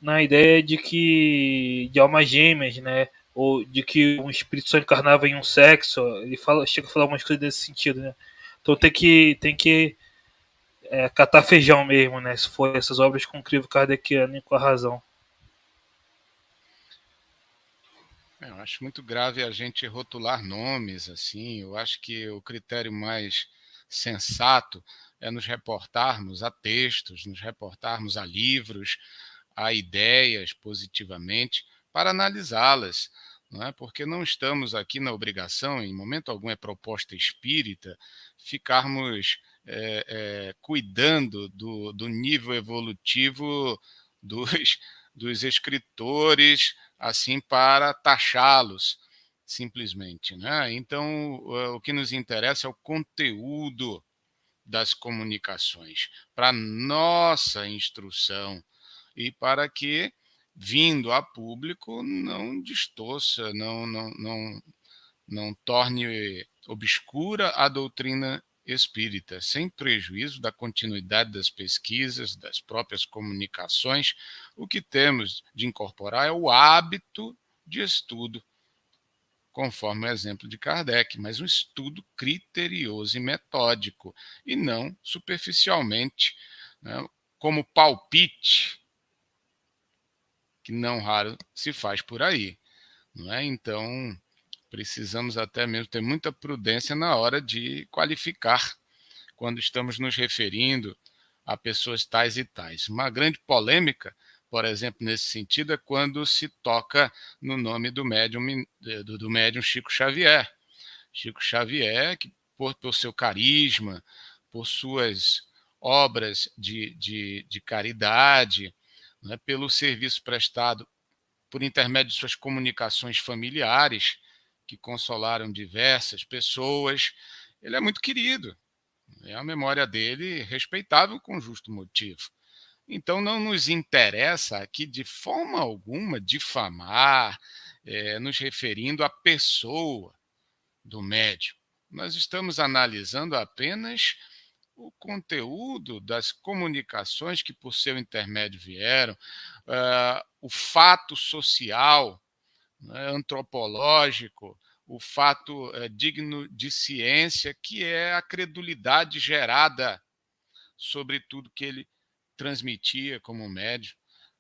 na ideia de almas gêmeas, né? Ou de que um espírito só encarnava em um sexo. Ele chega a falar umas coisas nesse sentido, né? Então tem que catar feijão mesmo, né? Se for essas obras com o crivo kardeciano e com a razão. Eu acho muito grave a gente rotular nomes assim. Eu acho que o critério mais sensato é nos reportarmos a textos, nos reportarmos a livros, a ideias positivamente, para analisá-las. Não é? Porque não estamos aqui na obrigação, em momento algum é proposta espírita, ficarmos cuidando do nível evolutivo dos, dos escritores, assim, para taxá-los, simplesmente. Né? Então, o que nos interessa é o conteúdo das comunicações, para nossa instrução e para que, vindo a público, não distorça, não torne obscura a doutrina espírita, sem prejuízo da continuidade das pesquisas, das próprias comunicações. O que temos de incorporar é o hábito de estudo, conforme o exemplo de Kardec, mas um estudo criterioso e metódico, e não superficialmente, né, como palpite, que não raro se faz por aí. Não é? Então, precisamos até mesmo ter muita prudência na hora de qualificar, quando estamos nos referindo a pessoas tais e tais. Uma grande polêmica, por exemplo, nesse sentido, é quando se toca no nome do médium Chico Xavier. Chico Xavier, que por seu carisma, por suas obras de caridade, né, pelo serviço prestado por intermédio de suas comunicações familiares, que consolaram diversas pessoas, ele é muito querido. A memória dele respeitável com justo motivo. Então não nos interessa aqui de forma alguma difamar, nos referindo à pessoa do médium. Nós estamos analisando apenas o conteúdo das comunicações que por seu intermédio vieram, o fato social, né, antropológico, o fato digno de ciência, que é a credulidade gerada sobre tudo que ele transmitia como médium,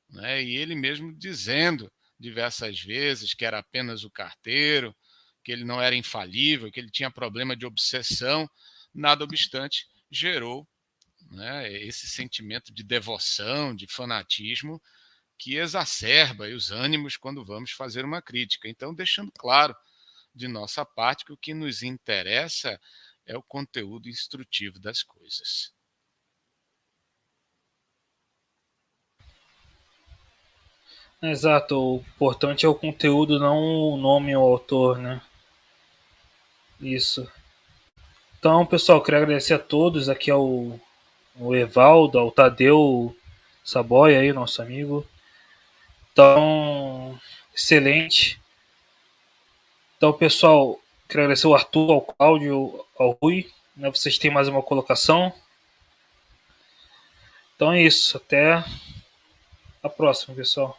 né? E ele mesmo dizendo diversas vezes que era apenas o carteiro, que ele não era infalível, que ele tinha problema de obsessão, nada obstante, gerou né, esse sentimento de devoção, de fanatismo, que exacerba os ânimos quando vamos fazer uma crítica. Então, deixando claro de nossa parte que o que nos interessa é o conteúdo instrutivo das coisas. Exato, o importante é o conteúdo, não o nome ou o autor, né? Isso. Então, pessoal, queria agradecer a todos. Aqui é o Evaldo, ao Tadeu Saboia aí, nosso amigo. Então, excelente. Então, pessoal, queria agradecer ao Arthur, ao Cláudio, ao Rui. Né? Vocês têm mais uma colocação? Então é isso. Até a próxima, pessoal.